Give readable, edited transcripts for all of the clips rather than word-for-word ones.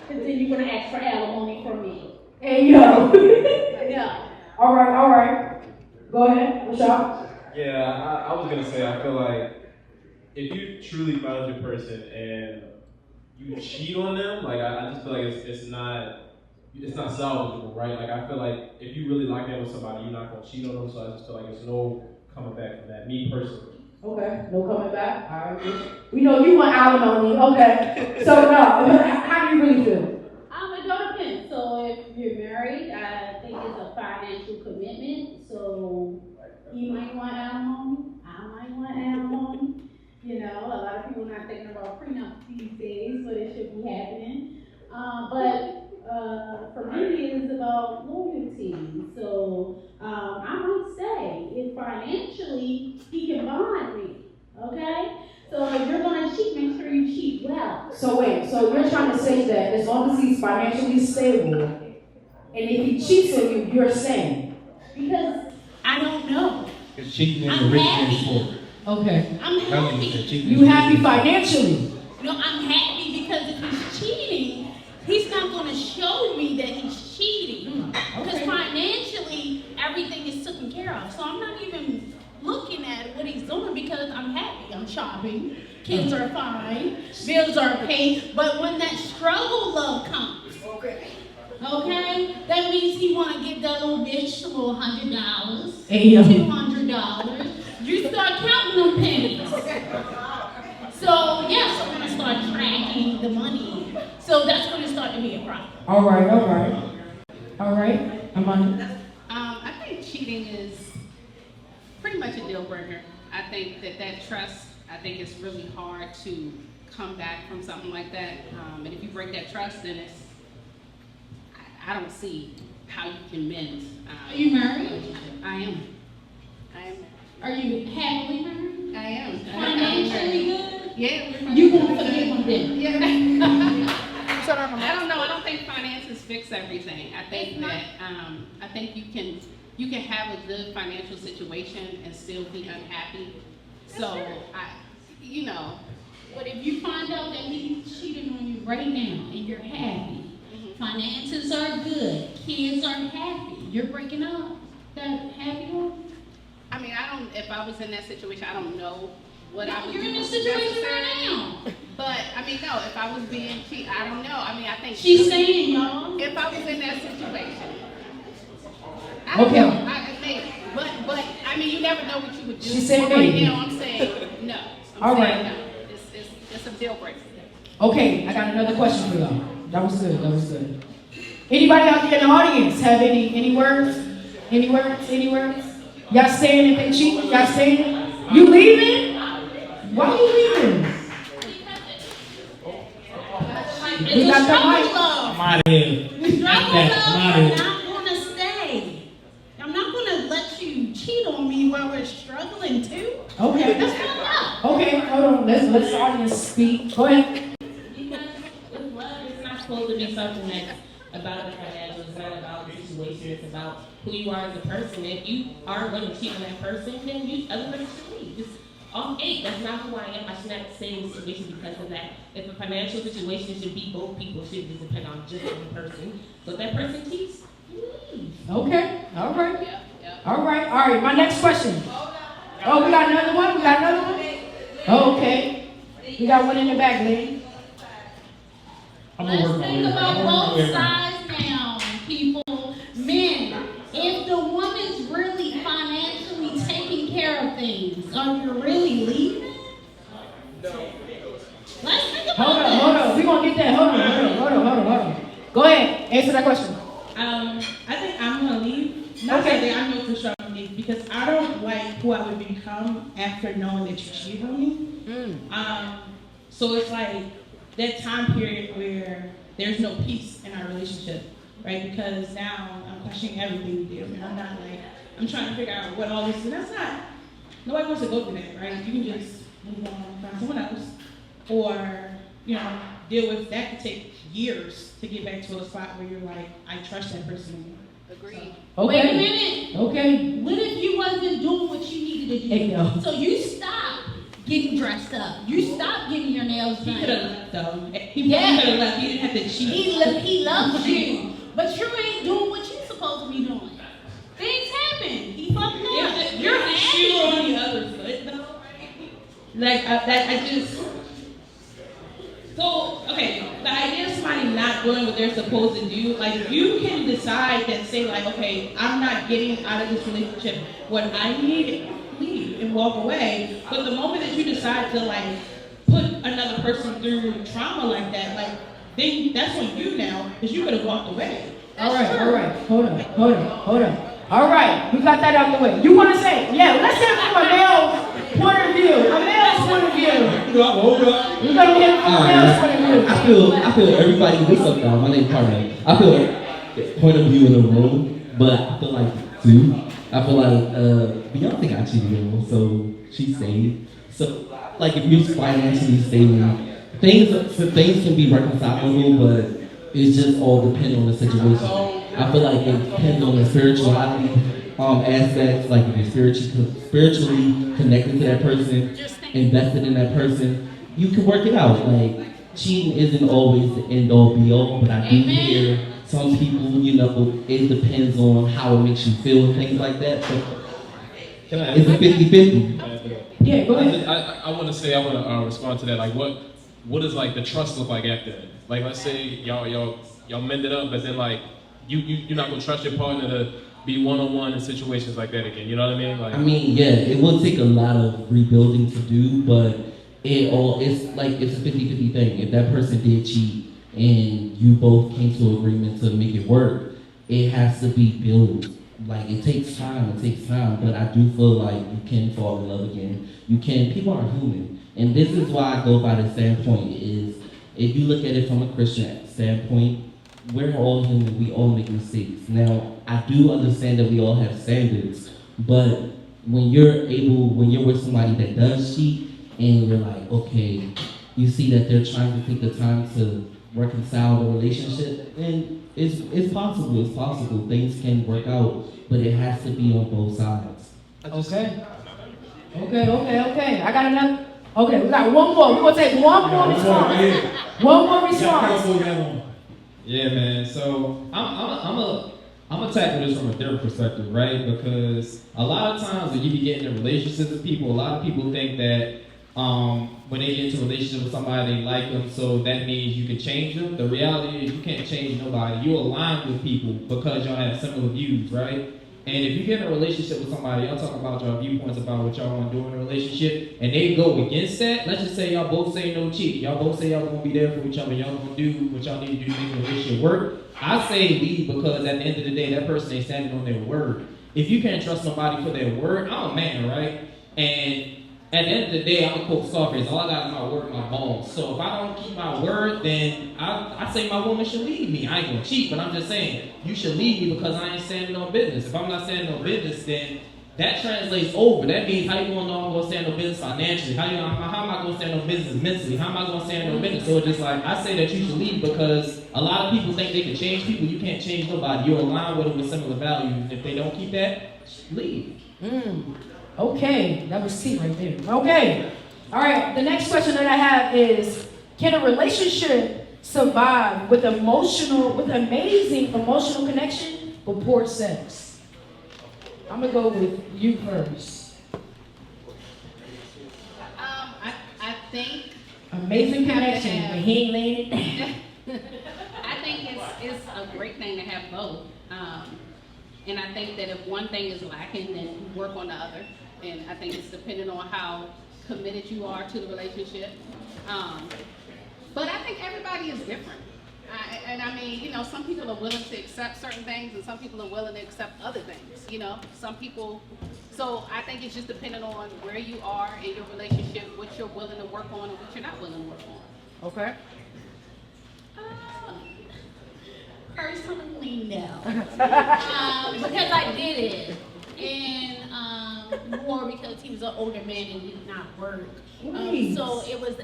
Because then you're going to ask for alimony from me. Hey, yo. Yeah. All right. Go ahead, Rashad. Yeah, I was gonna say, I feel like if you truly found your person and you cheat on them, like I just feel like it's not salvageable, right? Like I feel like if you really like that with somebody, you're not gonna cheat on them. So I just feel like there's no coming back from that. Me personally. Okay, no coming back. All right. We know you want alimony. Okay. So no, how do you really feel? It all depends. So if you're married, I think it's a financial commitment. So you might want alimony. I might want alimony. You know, a lot of people not thinking about prenup these days, but it should be happening. But for me, it's about loyalty. So I might say, if financially he can bond me, okay? So if you're going to cheat, make sure you cheat well. So wait, so you're trying to say that as long as he's financially stable, and if he cheats on you, you're saying? Because I don't know. Because cheating is I'm a rich happy. man's sport. Okay. I'm happy. You happy financially? No, I'm happy because if he's cheating, he's not going to show me that he's cheating. Because financially, everything is taken care of. So I'm not even looking at what he's doing because I'm happy. I'm shopping. Kids are fine. Bills are paid. But when that struggle love comes, okay, that means he want to give that little bitch a little $100, $200. You start counting them pennies. So yes, I'm gonna start tracking the money. So that's gonna start to be a problem. All right. I think cheating is pretty much a deal breaker. I think that trust, I think it's really hard to come back from something like that. And if you break that trust, then I don't see how you can mend. Are you married? I am. Are you happily married? I am. Financially good? Yeah. You won't forgive him then? Yeah. I don't know. I don't think finances fix everything. I think that I think you can have a good financial situation and still be unhappy. So But if you find out that he's cheating on you right now and you're happy, finances are good, kids are happy, you're breaking up, that happy one? I mean, if I was in that situation, I don't know what I would do. You're in this situation right now. But, I mean, no, if I was being cheated, I don't know. I mean, I think... She's saying, y'all. If I was in that situation. Okay. But, I mean, you never know what you would do. She said right maybe. now, I'm saying no. All right. No. It's a deal breaker. Okay, I got another question for y'all. That was good. Anybody out there in the audience have any words? Any words? Y'all staying if they cheat? Y'all staying? You leaving? Why you leaving? We got the mic. I'm out of here. I'm not going to stay. I'm not going to let you cheat on me while we're struggling too. Okay. That's not love. Okay, hold on. Let's the audience speak. Go ahead. Because with love, it's not supposed to be something that's about the financial. It's not about the situation. It's about who you are as a person. If you aren't going to cheat on that person, then you otherwise should leave. Just off eight. That's not who I am. I should not stay in a situation because of that. If a financial situation should be both people, it shouldn't just depend on just one person. So if that person cheats, you leave. Okay. All right. Yeah. All right. My next question. Oh, we got another one? Oh, okay. We got one in the back, lady. Let's think about both sides now, people. Men, if the woman's really financially taking care of things, are you really leaving? No. Let's think about Hold on. We're going to get that. Hold on. Go ahead. Answer that question. I think I'm gonna leave. Not Okay. that I know for sure I'm gonna leave because I don't like who I would become after knowing that you cheated on me. So it's like that time period where there's no peace in our relationship, right? Because now I'm questioning everything we do, and I'm trying to figure out what all this is. And that's not. Nobody wants to go through that, right? You can just move on and find someone else, or deal with that. Could take years to get back to a spot where you're like, I trust that person anymore. Agreed. Okay. Wait a minute. Okay. What if you wasn't doing what you needed to do? Hey, yo. So you stop getting dressed up. You stop getting your nails He could have done. left though. He Yeah. could have left. He didn't have to cheat. He loves you, but you ain't doing what you supposed to be doing. Things happen. He fucked up. You're the shoe happy. on the other foot though. Like I just. So okay, the idea of somebody not doing what they're supposed to do, like you can decide that say like, okay, I'm not getting out of this relationship what I need, leave and walk away. But the moment that you decide to like put another person through trauma like that, like then that's on you now, because you could have walked away. All right. Hold on. All right, we got that out the way. You want to say, yeah, let's hear it from a male's point of view. A male's point of view. Hold up. We're going to hear it from a male's point of view. I feel everybody, what's up now? My name's Carmen. I feel the point of view in the room, but I feel like two. I feel like Beyonce got cheated on, so she's saved. So like if you're financially stable, things can be reconcilable, but it just all depends on the situation. I feel like it depends on the spirituality aspects, like if you're spiritually connected to that person, invested in that person, you can work it out. Like cheating isn't always the end all be all, but I do hear some people, you know, it depends on how it makes you feel and things like that. So it's a 50-50. Yeah, go ahead. I want to respond to that. Like, what does like the trust look like after that? Like, let's say y'all mended up, but then like you're not gonna trust your partner to be one-on-one in situations like that again. You know what I mean? Like, I mean, yeah, it will take a lot of rebuilding to do, but it's a 50-50 thing. If that person did cheat and you both came to agreement to make it work, it has to be built. Like it takes time, but I do feel like you can fall in love again. People are human. And this is why I go by the standpoint is, if you look at it from a Christian standpoint, we're all human, we all make mistakes. Now, I do understand that we all have standards, but when you're with somebody that does cheat, and you're like, okay, you see that they're trying to take the time to reconcile the relationship, then it's possible. Things can work out, but it has to be on both sides. Okay. I got another. Okay, we got one more. We're going to take one more response. One more response. Yeah, man. So I'm gonna tackle this from a different perspective, right? Because a lot of times when you be getting in relationships with people, a lot of people think that when they get into a relationship with somebody, they like them, so that means you can change them. The reality is you can't change nobody. You align with people because y'all have similar views, right? And if you get in a relationship with somebody, y'all talk about your viewpoints about what y'all want to do in a relationship, and they go against that, let's just say y'all both say no cheating. Y'all both say y'all gonna be there for each other, y'all gonna do what y'all need to do to make the relationship work. I say leave, because at the end of the day, that person ain't standing on their word. If you can't trust nobody for their word, I'm a man, right? And at the end of the day, I'm a quote Scarface. All I got is my word, my bones. So if I don't keep my word, then I say my woman should leave me. I ain't gonna cheat, but I'm just saying, you should leave me because I ain't standing on business. If I'm not standing on business, then that translates over. That means how you gonna know I'm gonna stand on business financially? How am I gonna stand on business mentally? How am I gonna stand on business? So it's just like, I say that you should leave because a lot of people think they can change people. You can't change nobody. You're aligned with them with similar values. If they don't keep that, leave. Okay, that was T right there. Okay. All right, the next question that I have is, can a relationship survive with amazing emotional connection but poor sex? I'm gonna go with you first. I think Amazing connection, but he ain't laying it down. I think it's a great thing to have both. And I think that if one thing is lacking, then you work on the other. And I think it's dependent on how committed you are to the relationship. But I think everybody is different. I mean, you know, some people are willing to accept certain things, and some people are willing to accept other things, you know. Some people, so I think it's just dependent on where you are in your relationship, what you're willing to work on and what you're not willing to work on. Okay. Personally, no. Because I did it. And more because he was an older man and did not work. So it was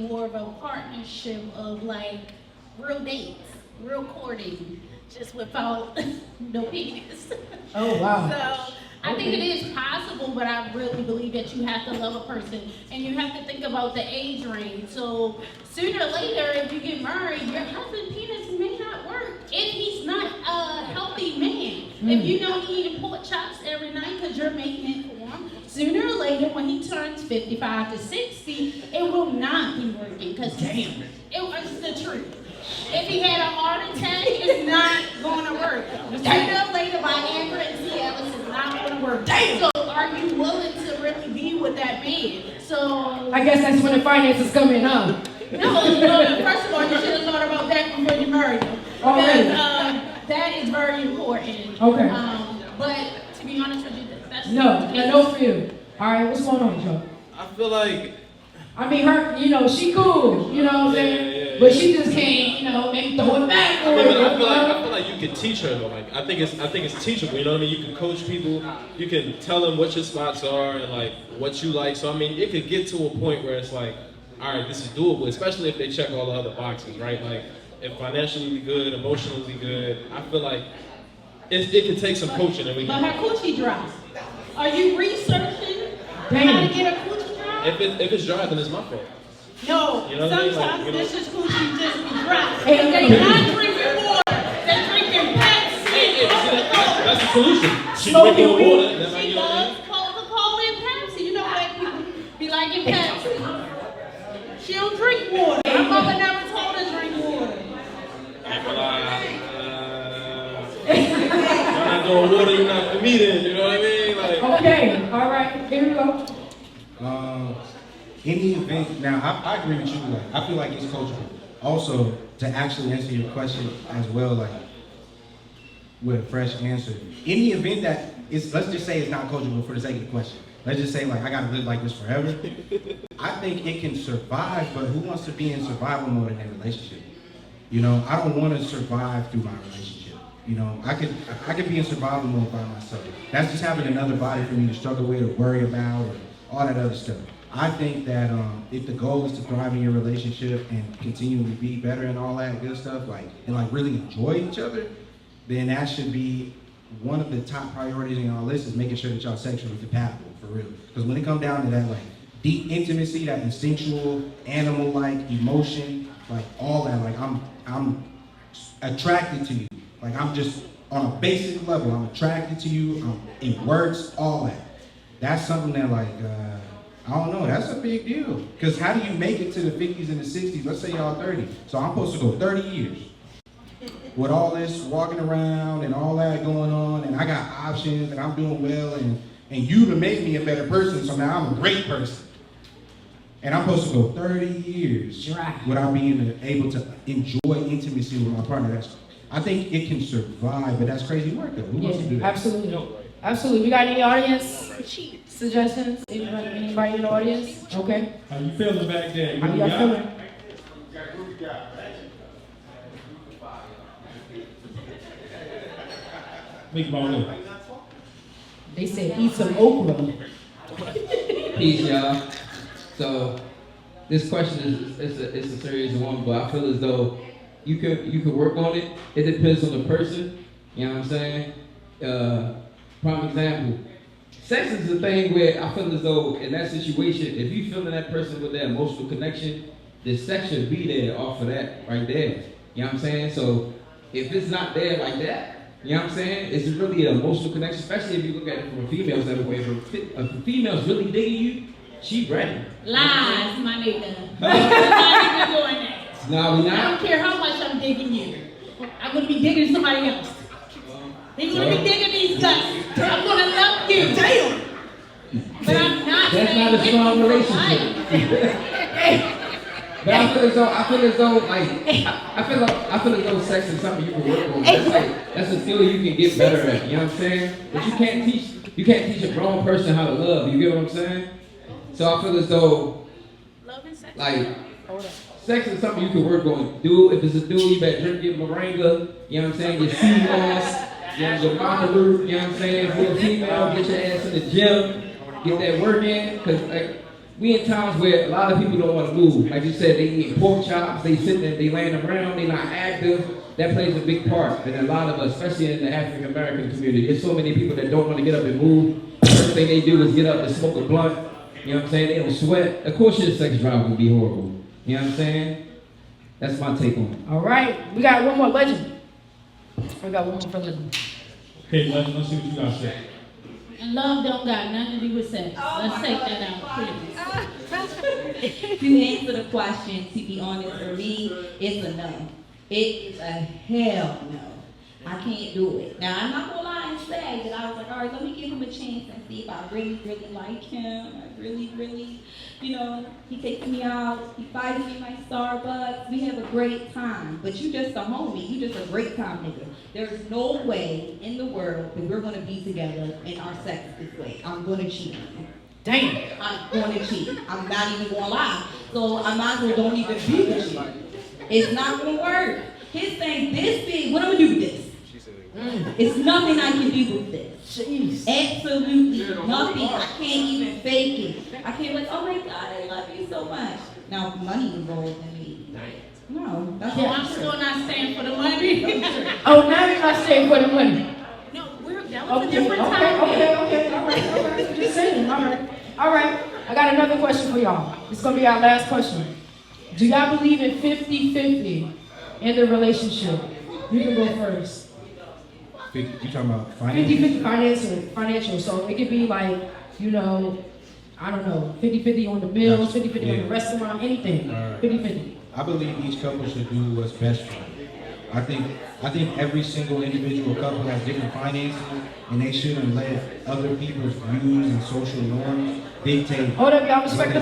more of a partnership of like real dates, real courting, just without no penis. Oh, wow. So I think it is possible, but I really believe that you have to love a person and you have to think about the age range. So sooner or later, if you get married, your husband's penis may not work if he's not a healthy man. If you know he eating pork chops every night because you're making it for him, sooner or later, when he turns 55 to 60, it will not be working because it was the truth. If he had a heart attack, it's not going to work. Sooner or later, Viagra and Cialis is not going to work. So are you willing to really be with that man? So I guess that's when the finances come in, huh? no, first of all, you should have thought about that before you married him. Already. Because that is very important. Okay. But to be honest with you, that's No for you. All right, what's going on, Joe? I feel like I mean, her, she cool, you know what I'm saying? Yeah. But she just can't, maybe throw it back. I feel like you can teach her though. Like I think it's teachable. You know what I mean? You can coach people. You can tell them what your spots are and like what you like. So I mean, it could get to a point where it's like, all right, this is doable. Especially if they check all the other boxes, right? Like if financially good, emotionally good. I feel like it can take some coaching. And we But can. her coochie drops. Are you researching how Damn. to get a coochie drop? If it's dry, then it's my fault. No, You know what I mean? sometimes Like, this is coochie just be dry. Hey, And they not drinking water. They're drinking Pepsi. That's the solution. She Smoking drinking weed. water. Then She you know what I mean? loves Coca-Cola and Pepsi. You know black people be liking Pepsi. She don't drink water. My mother never told her to drink water. You're not doing water, you're not for me then, you know what I mean? Like, Okay, all right, here we go. Any event, now I agree with you, like, I feel like it's coachable. Also, to actually answer your question as well, like, with a fresh answer. Any event that is, let's just say it's not coachable for the sake of the question. Let's just say, like, I gotta live like this forever. I think it can survive, but who wants to be in survival mode in a relationship? I don't want to survive through my relationship. I could be in survival mode by myself. That's just having another body for me to struggle with or worry about or all that other stuff. I think that if the goal is to thrive in your relationship and continually be better and all that good stuff, and really enjoy each other, then that should be one of the top priorities on your list, is making sure that y'all sexually compatible, for real. Because when it comes down to that deep intimacy, that instinctual, animal-like emotion, all that, I'm attracted to you. I'm just on a basic level, I'm attracted to you. It works, all that. That's something that I don't know, that's a big deal. Because how do you make it to the 50s and the 60s? Let's say y'all 30. So I'm supposed to go 30 years with all this walking around and all that going on, and I got options and I'm doing well, and you to make me a better person, so now I'm a great person. And I'm supposed to go 30 years without being able to enjoy intimacy with my partner. I think it can survive, but that's crazy work though. Who wants to do that? Absolutely. We got any audience suggestions? Anybody in the audience? Okay. How you feeling back there? How y'all feeling? Make my way. They said eat some okra. Peace, y'all. So this question is a serious one, but I feel as though you could work on it. It depends on the person. You know what I'm saying? Prime example. Sex is the thing where I feel as though in that situation, if you feeling that person with that emotional connection, the sex should be there off of that right there. You know what I'm saying? So if it's not there like that, you know what I'm saying? It's really an emotional connection, especially if you look at it from a female's standpoint. If a female's really digging you, she ready. Lies, my nigga. We're not even doing that. No, we I not. don't care how much I'm digging you. I'm gonna be digging somebody else. You're gonna be digging these guts. I'm gonna love you. Damn. But I'm not. That's not a strong relationship. But I feel as though I feel as though sex is something you can work on. That's a skill you can get better at. You know what I'm saying? But you can't teach a grown person how to love. You get what I'm saying? So I feel as though sex is something you can work on. Dude, if it's a dude, you better drink your moringa. You know what I'm saying? Your sea moss, your mama root. You know what I'm saying? If you're a female, get your ass in the gym, get that work in. Cause we in times where a lot of people don't want to move. Like you said, they eat pork chops, they sitting there, they laying around, they not active. That plays a big part. And a lot of us, especially in the African American community, there's so many people that don't want to get up and move. First thing they do is get up and smoke a blunt. You know what I'm saying? They don't sweat. Of course your sex drive would be horrible. You know what I'm saying? That's my take on it. All right, we got one more legend. We got one more for legend. Okay, let's see what you got to say. And love don't got nothing to do with sex. Let's take that out, please. To answer the question, to be honest, for me, it's a no. It is a hell no. I can't do it. Now, I'm not gonna lie and say that I was like, all right, let me give him a chance and see if I really, really like him. I really, really, he takes me out, he buys me my Starbucks, we have a great time. But you just a homie, you just a great time nigga. There's no way in the world that we're gonna be together and our sex is this way. I'm gonna cheat on you. Damn. I'm gonna cheat. I'm not even gonna lie. So I might as well don't even be with you. It's not gonna work. His thing this big, what I'm gonna do with this? It's nothing I can do with this. Jeez. Absolutely nothing. I can't even fake it. I can't be like, oh my God, I love you so much. Now, money involved in me. No, that's So I'm still not staying for the money. Oh, now you're not staying for the money. No, that was a different time. Okay, all right. Just saying, all right. I got another question for y'all. It's gonna be our last question. Do y'all believe in 50-50 in the relationship? You can go first. You talking about financial? 50-50 financial. So it could be like, I don't know, 50-50 on the bills, 50-50 on the restaurant, anything. 50-50. I believe each couple should do what's best for them. I think every single individual couple has different finances, and they shouldn't let other people's views and social norms dictate. Hold up, y'all. Respect the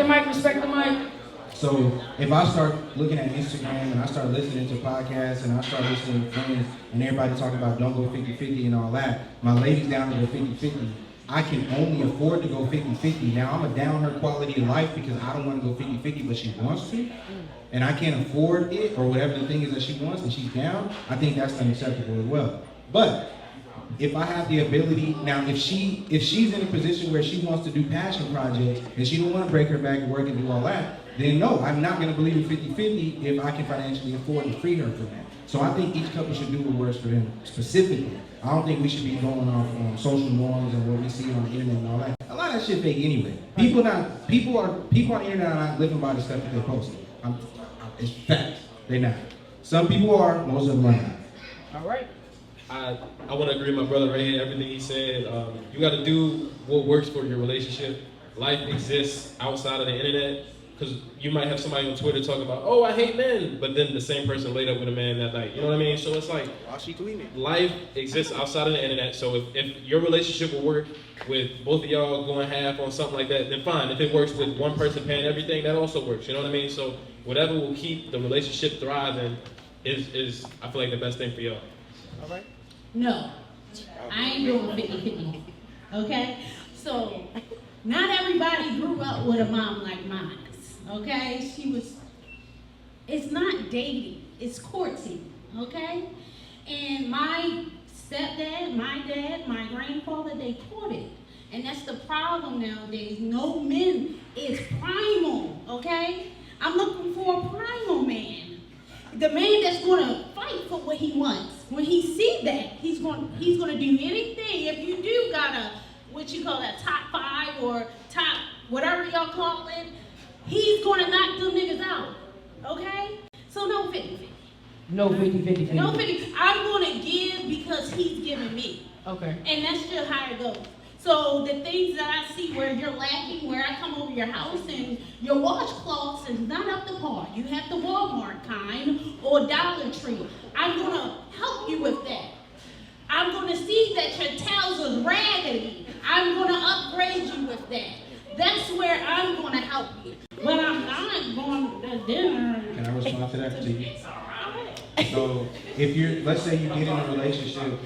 mic. So if I start looking at Instagram and I start listening to podcasts and I start listening to friends and everybody talking about don't go 50-50 and all that, my lady's down to go 50-50. I can only afford to go 50-50. Now I'm gonna down her quality of life because I don't want to go 50-50, but she wants to, and I can't afford it or whatever the thing is that she wants and she's down. I think that's unacceptable as well. But if I have the ability, now if she's in a position where she wants to do passion projects and she don't want to break her back and work and do all that, then no, I'm not going to believe in 50-50 if I can financially afford to free her from that. So I think each couple should do what works for them specifically. I don't think we should be going off on social norms and what we see on the internet and all that. A lot of that shit fake anyway. People on the internet are not living by the stuff that they post. It's facts. They're not. Some people are, most of them are not. All right. I want to agree with my brother right here, everything he said. You got to do what works for your relationship. Life exists outside of the internet. Because you might have somebody on Twitter talking about, oh, I hate men, but then the same person laid up with a man that night. You know what I mean? So it's like, life exists outside of the internet. So if your relationship will work with both of y'all going half on something like that, then fine. If it works with one person paying everything, that also works. You know what I mean? So whatever will keep the relationship thriving is I feel like, the best thing for y'all. All right. No, I ain't doing 50-50. Okay? So, not everybody grew up with a mom like mine. Okay? It's not dating, it's courting. Okay? And my stepdad, my dad, my grandfather, they courted. And that's the problem nowadays. No men is primal. Okay? I'm looking for a primal man. The man that's gonna fight for what he wants. When he sees that, he's gonna do anything. If you do got what you call that top 5 or top whatever y'all call it, he's gonna knock them niggas out. Okay? So no 50-50. No 50-50. No 50. I'm gonna give because he's giving me. Okay. And that's just how it goes. So the things that I see where you're lacking, where I come over your house and your washcloths is not up to par. You have the Walmart kind or Dollar Tree. I'm gonna help you with that. I'm gonna see that your towels are raggedy. I'm gonna upgrade you with that. That's where I'm gonna help you. But I'm not going to dinner. Can I respond to that to you? So if let's say you get in a relationship,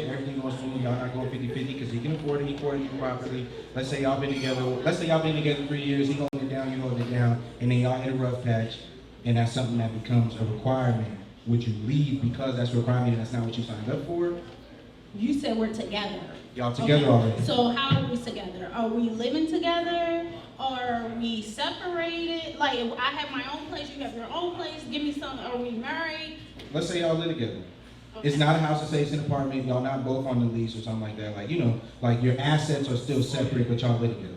everything goes smooth, y'all not going 50-50 because he can afford it, he afforded you properly. Let's say y'all been together 3 years, he holding it down, you holding it down, and then y'all hit a rough patch, and that's something that becomes a requirement. Would you leave because that's a requirement and that's not what you signed up for? You said we're together. Y'all together already. So how are we together? Are we living together? Are we separated? Like, if I have my own place, you have your own place. Give me some. Are we married? Let's say y'all live together. It's not a house association apartment. Y'all not both on the lease or something like that. Like, you know, like your assets are still separate, but y'all live together.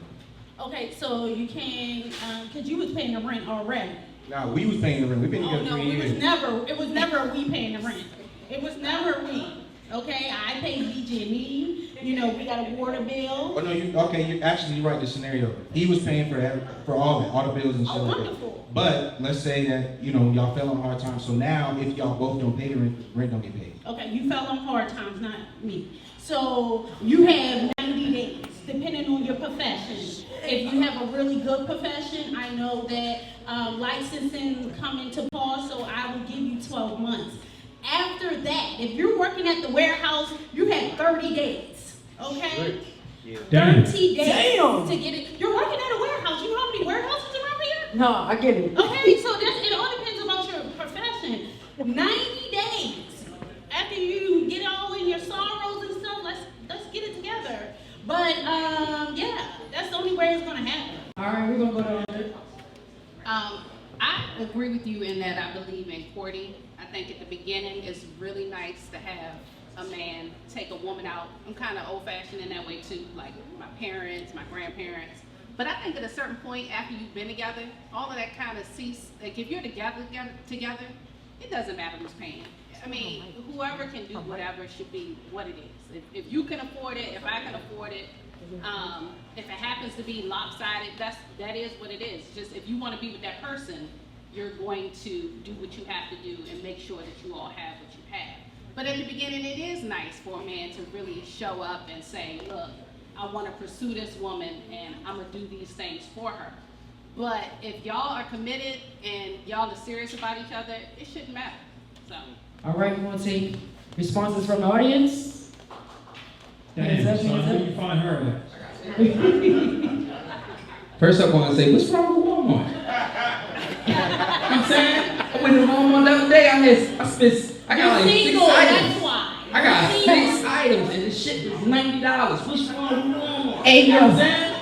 Okay, so you can, cause you was paying the rent already. Nah, we was paying the rent. We've been together No, 3 years. it was never we paying the rent. It was never we. Okay, I paid BG&E. You know, we got a water bill. Oh no, you're actually right. The scenario, he was paying for all that, all the bills and shit like Wonderful. that. But let's say that y'all fell on hard times. So now, if y'all both don't pay the rent don't get paid. Okay, you fell on hard times, not me. So you have 90 days, depending on your profession. If you have a really good profession, I know that licensing come into pause, so I will give you 12 months. After that, if you're working at the warehouse, you have 30 days, okay? Damn. 30 days Damn. to get it. You're working at a warehouse. You know how many warehouses around here? No, I get it. Okay, so it all depends about your profession. 90 days after you get all in your sorrows and stuff, let's get it together. But yeah, that's the only way it's gonna happen. All right, we're gonna go down there. I agree with you in that I believe in courting. I think at the beginning it's really nice to have a man take a woman out. I'm kind of old-fashioned in that way too, like my parents, my grandparents. But I think at a certain point after you've been together, all of that kind of cease. Like if you're together, it doesn't matter who's paying. I mean, whoever can do whatever should be what it is. If you can afford it, if I can afford it, if it happens to be lopsided, that is what it is. Just if you want to be with that person, you're going to do what you have to do and make sure that you all have what you have. But in the beginning, it is nice for a man to really show up and say, look, I want to pursue this woman and I'm going to do these things for her. But if y'all are committed and y'all are serious about each other, it shouldn't matter. So. All right, we want to take responses from the audience. Damn, son, where you find her First up, I want to say, what's wrong with Walmart? You know what I'm saying? I went to Walmart the other day. I got like 6 items. I got 6 items, and this shit was $90. What's wrong with Walmart? Hey, you know what I'm saying?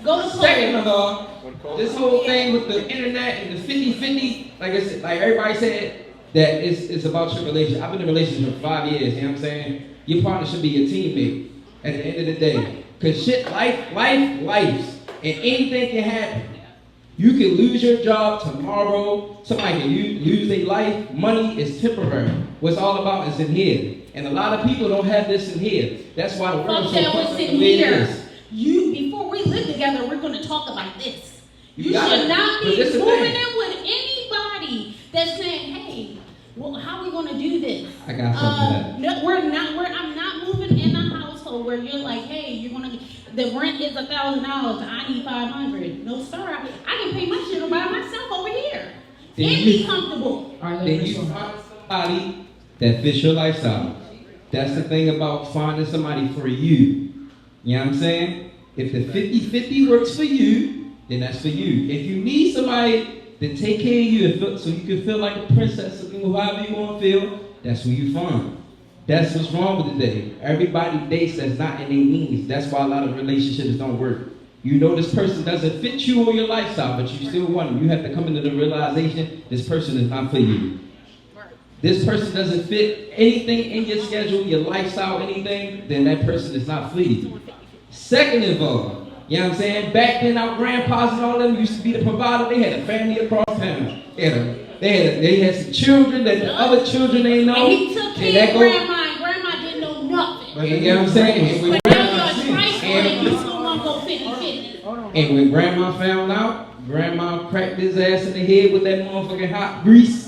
Go to Second of all, this whole thing with the internet and the 50-50, like I said, like everybody said, that it's about your relationship. I've been in a relationship for 5 years, you know what I'm saying? Your partner should be your teammate at the end of the day. Cause shit, life, and anything can happen. You can lose your job tomorrow. Somebody can lose their life. Money is temporary. What's all about is in here. And a lot of people don't have this in here. That's why the world's so fucked up the way it is. Before we live together, we're gonna talk about this. You gotta, should not be this moving in with anybody that's saying, hey, well, how are we gonna do this? I got something for that. No, I'm not moving in a household where you're like, hey, the rent is $1,000, I need $500. No, sir, I can pay my shit by myself over here. And be comfortable. Then you find somebody that fits your lifestyle. That's the thing about finding somebody for you. You know what I'm saying? If the 50-50 works for you, then that's for you. If you need somebody to take care of you so you can feel like a princess, or however you want to feel, that's who you find. That's what's wrong with today. Everybody dates that's not in their means. That's why a lot of relationships don't work. You know this person doesn't fit you or your lifestyle, but you still want them. You have to come into the realization this person is not for you. This person doesn't fit anything in your schedule, your lifestyle, anything, then that person is not for you. Second of all, you know what I'm saying? Back then, our grandpas and all them used to be the provider. They had a family across town. They had some children that the other children they know. And he took care of grandma, and grandma didn't know nothing. You know what I'm saying? But now you're a trifle and you still want to go 50-50. And when grandma found out, grandma cracked his ass in the head with that motherfucking hot grease.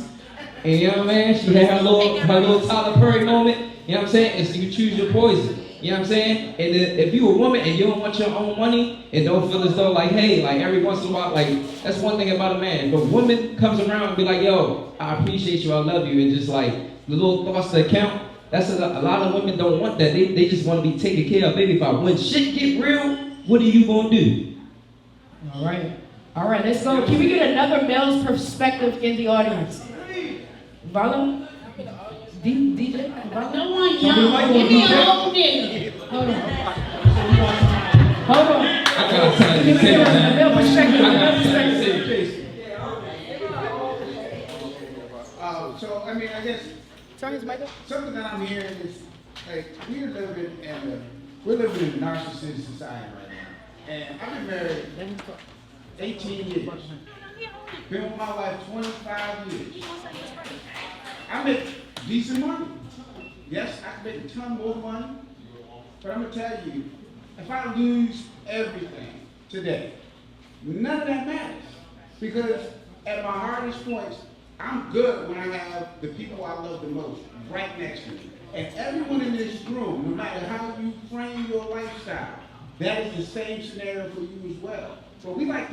And you know what I mean? She had her little Tyler Perry moment. You know what I'm saying? And so you choose your poison. You know what I'm saying? And then if you a woman and you don't want your own money and don't feel as though like, hey, like every once in a while, like that's one thing about a man. If a woman comes around and be like, yo, I appreciate you, I love you, and just like the little thoughts that count, that's a lot of women don't want that. They just want to be taken care of, baby. When shit get real, what are you gonna do? All right, let's go. Can we get another male's perspective in the audience? Vala? DJ? No one young. Give me an old nigga. Hold on. Hold on. I gotta tell you, Give me a man. little perspective. I A gotta little tell you, perspective. So, I mean, I guess something that I'm hearing is like we're living in a narcissistic society right now. And I've been married 18 years. Been with my wife 25 years. I make decent money. Yes, I can make a ton more money. But I'm gonna tell you, if I lose everything today, none of that matters. Because at my hardest points, I'm good when I have the people I love the most right next to me. And everyone in this room, no matter how you frame your lifestyle, that is the same scenario for you as well. But we like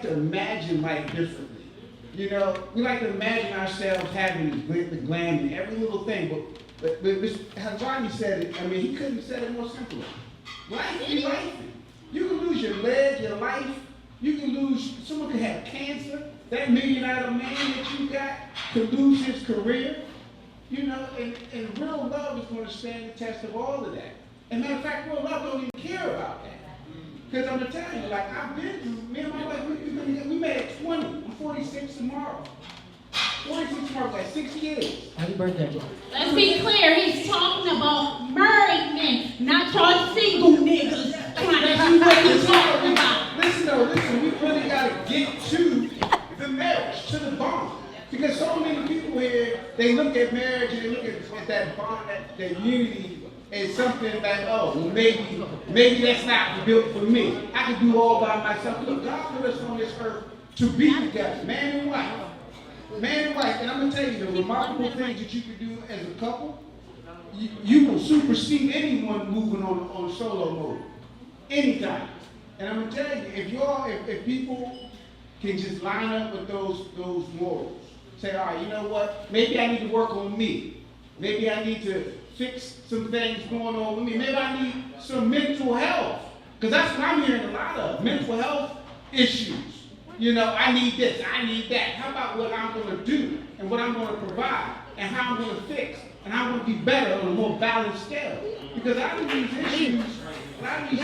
to imagine life differently. You know, we like to imagine ourselves having the glam in every little thing. But as Rodney said it, I mean, he couldn't have said it more simpler. Life be life. You can lose your leg, your life. You can lose, someone could have cancer. That $1 million man that you got could lose his career. You know, and real love is going to stand the test of all of that. And matter of fact, real love don't even care about that. Because I'm going to tell you, like, I've been through, me and my wife, we met at 20. I'm 46 tomorrow. 46 tomorrow, like 6 kids. Happy birthday. Let's be clear, he's talking about married men, not y'all single niggas trying to do what he's talking about. Listen, we really got to get to the marriage, to the bond. Because so many people here, they look at marriage and they look at that bond, that unity as something like, oh, well, maybe that's not built for me. I can do all by myself. Look, God put us on this earth to be together, man and wife. Man and wife, and I'm going to tell you, the remarkable things that you can do as a couple, you will supersede anyone moving on solo mode. Anytime. And I'm going to tell you, if people can just line up with those morals, say, all right, you know what? Maybe I need to work on me. Maybe I need to fix some things going on with me. Maybe I need some mental health. Because that's what I'm hearing a lot of, mental health issues. You know, I need this, I need that. How about what I'm going to do and what I'm going to provide and how I'm going to fix and how I'm going to be better on a more balanced scale? Because a lot of these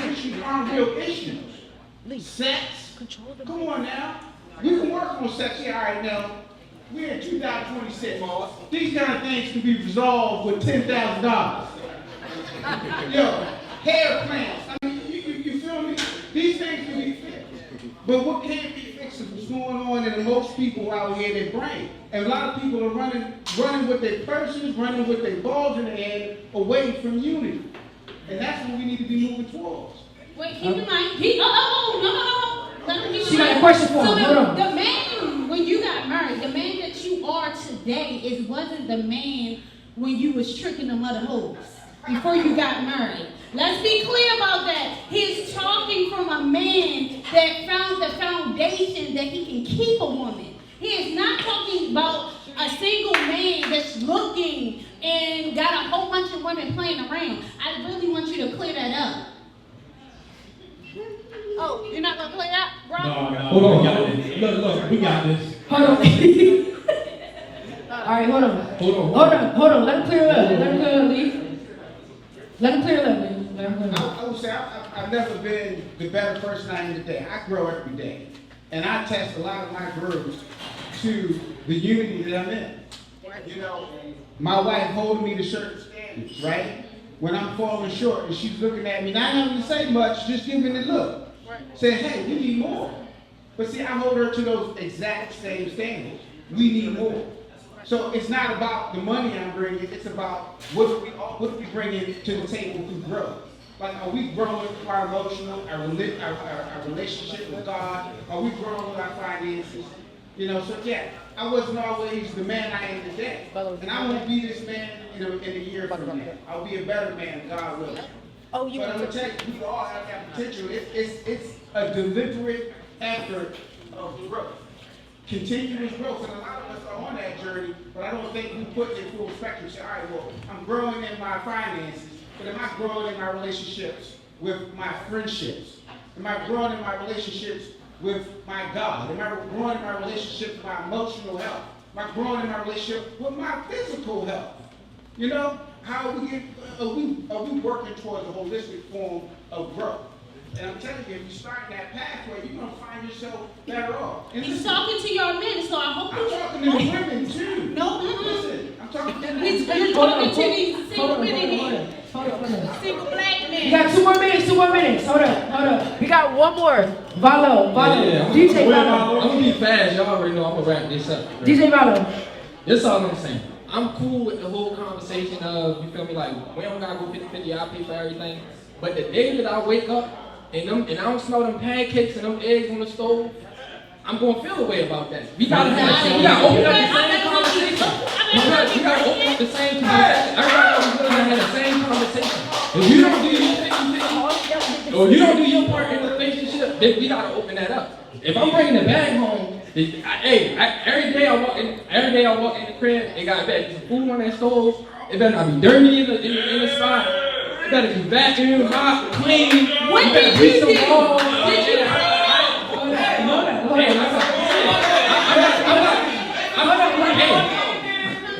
issues aren't real issues. Sex, come on now. We can work on sex here. All right, now, we're in 2026. These kind of things can be resolved with $10,000. Yo, hair plants. I mean, you feel me? These things can be fixed. But what can't be fixed is what's going on in most people out here in their brain. And a lot of people are running with their purses, running with their balls in their head, away from unity. And that's what we need to be moving towards. Wait, keep in mind, no. Let me keep She in got a mind. question for him. So Hold on. the man, when you got married, the man that you are today wasn't the man when you was tricking them other hoes before you got married. Let's be clear about that. He's talking from a man that found the foundation that he can keep a woman. He is not talking about a single man that's looking and got a whole bunch of women playing around. I really want you to clear that up. Oh, you're not gonna clear that, bro? No, Hold on. we got this. Look, we got this. Hold on. All right, hold on. Let him clear it up. Lee. Let him clear it up, man. I would say I've never been the better person I am today. I grow every day. And I attest a lot of my growth to the unity that I'm in. You know, my wife holding me to certain standards, right? When I'm falling short and she's looking at me, not having to say much, just giving a look. Saying, hey, we need more. But see, I hold her to those exact same standards. We need more. So it's not about the money I'm bringing, it's about what do we bring to the table through growth. Like, are we growing our emotional, our relationship with God? Are we growing with our finances? You know, so yeah, I wasn't always the man I am today. And I won't be this man in a year from now. I'll be a better man, God willing. But I'm going to tell you, we all have that potential. It's a deliberate effort of growth. Continuous growth. And a lot of us are on that journey, but I don't think we put it in full spectrum. Say, all right, well, I'm growing in my finances, but am I growing in my relationships with my friendships? Am I growing in my relationships with my God? Am I growing in my relationship with my emotional health? Am I growing in my relationship with my physical health? You know, how we get, are we working towards a holistic form of growth? And I'm telling you, if you start that pathway, you're gonna find yourself better off. And He's talking to your men, so I hope I'm talking to the women too. No, listen, I'm talking to the you're talking to these single women here. Single black men. You got 2 more minutes, 2 more minutes. Hold up. We got one more. Valo. Yeah, DJ Valo. I'm gonna be fast. Y'all already know I'm gonna wrap this up. Right? DJ Valo. That's all I'm saying. I'm cool with the whole conversation of, you feel me, like, we don't gotta go 50-50, I pay for everything. But the day that I wake up and I don't smell them pancakes and them eggs on the stove, I'm gonna feel a way about that. We gotta open up the same conversation. We gotta open up the same conversation. Everybody knows we have the same conversation. If you don't do your 50-50, or you don't do your part in the relationship, then we gotta open that up. If I'm bringing the bag home, every day I walk in the crib, they got some food on that stove. It better not be dirty in the spot. It better be vacuumed, hot, clean. What did you do? Did you?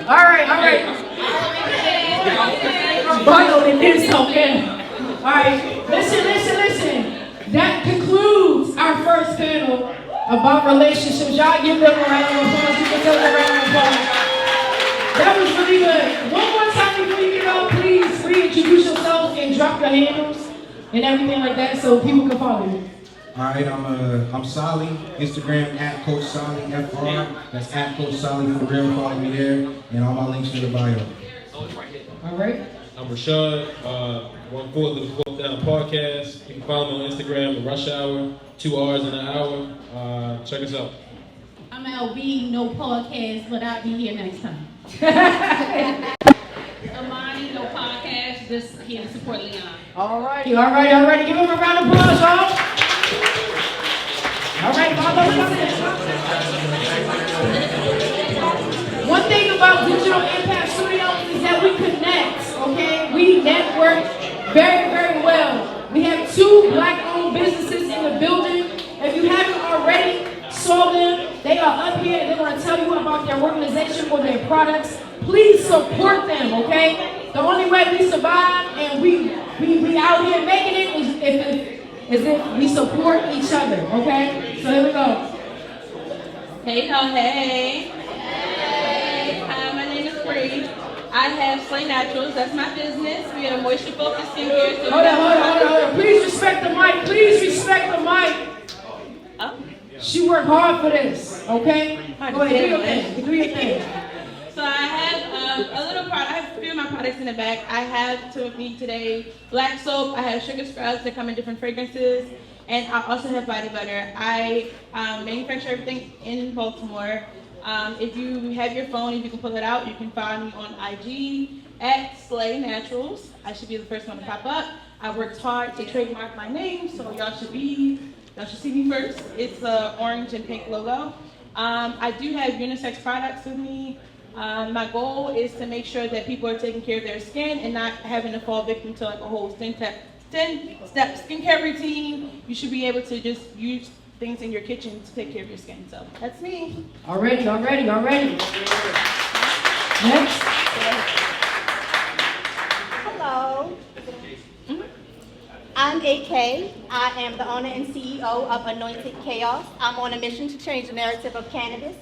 All right. Valo in this, okay. All right, listen. That concludes our first panel about relationships. Y'all give them a round of applause. You can tell them a round of applause. That was really good. One more time before you get off, please reintroduce yourself and drop your handles and everything like that so people can follow you. All right, I'm Solly. Instagram at Coach Solly FR. That's at Coach Solly for real. Follow me there, and all my links in the bio. All right. I'm Rashad. 1/4 of the 4th Down podcast. You can follow me on Instagram at Rush Hour, 2 hours in an hour. Check us out. I'm LB, no podcast, but I'll be here next time. Amani, no podcast, just here to support Leon. All righty. Give him a round of applause, y'all. All right, one thing about Digital Impact Studios is that we connect, okay? We network very, very well. We have 2 Black-owned businesses in the building. If you haven't already saw them, they are up here. They're going to tell you about their organization or their products. Please support them, okay? The only way we survive and we out here making it is if we support each other, okay? So here we go. Hey. Hi, my name is Bree. I have Slay Naturals. That's my business. We are a moisture-focused skincare. So hold on. Please respect the mic. Oh. She worked hard for this, okay? Go ahead, do your thing. So I have a little product. I have a few of my products in the back. I have with me today black soap. I have sugar scrubs that come in different fragrances. And I also have body butter. I manufacture everything in Baltimore. If you have your phone, if you can pull it out, you can find me on IG at Slay Naturals. I should be the first one to pop up. I worked hard to trademark my name, so y'all should see me first. It's an orange and pink logo. I do have unisex products with me. My goal is to make sure that people are taking care of their skin and not having to fall victim to like a whole 10-step skincare routine. You should be able to just use things in your kitchen to take care of your skin. So that's me. Already. Next. Hello. I'm AK. I am the owner and CEO of Anointed Chaos. I'm on a mission to change the narrative of cannabis.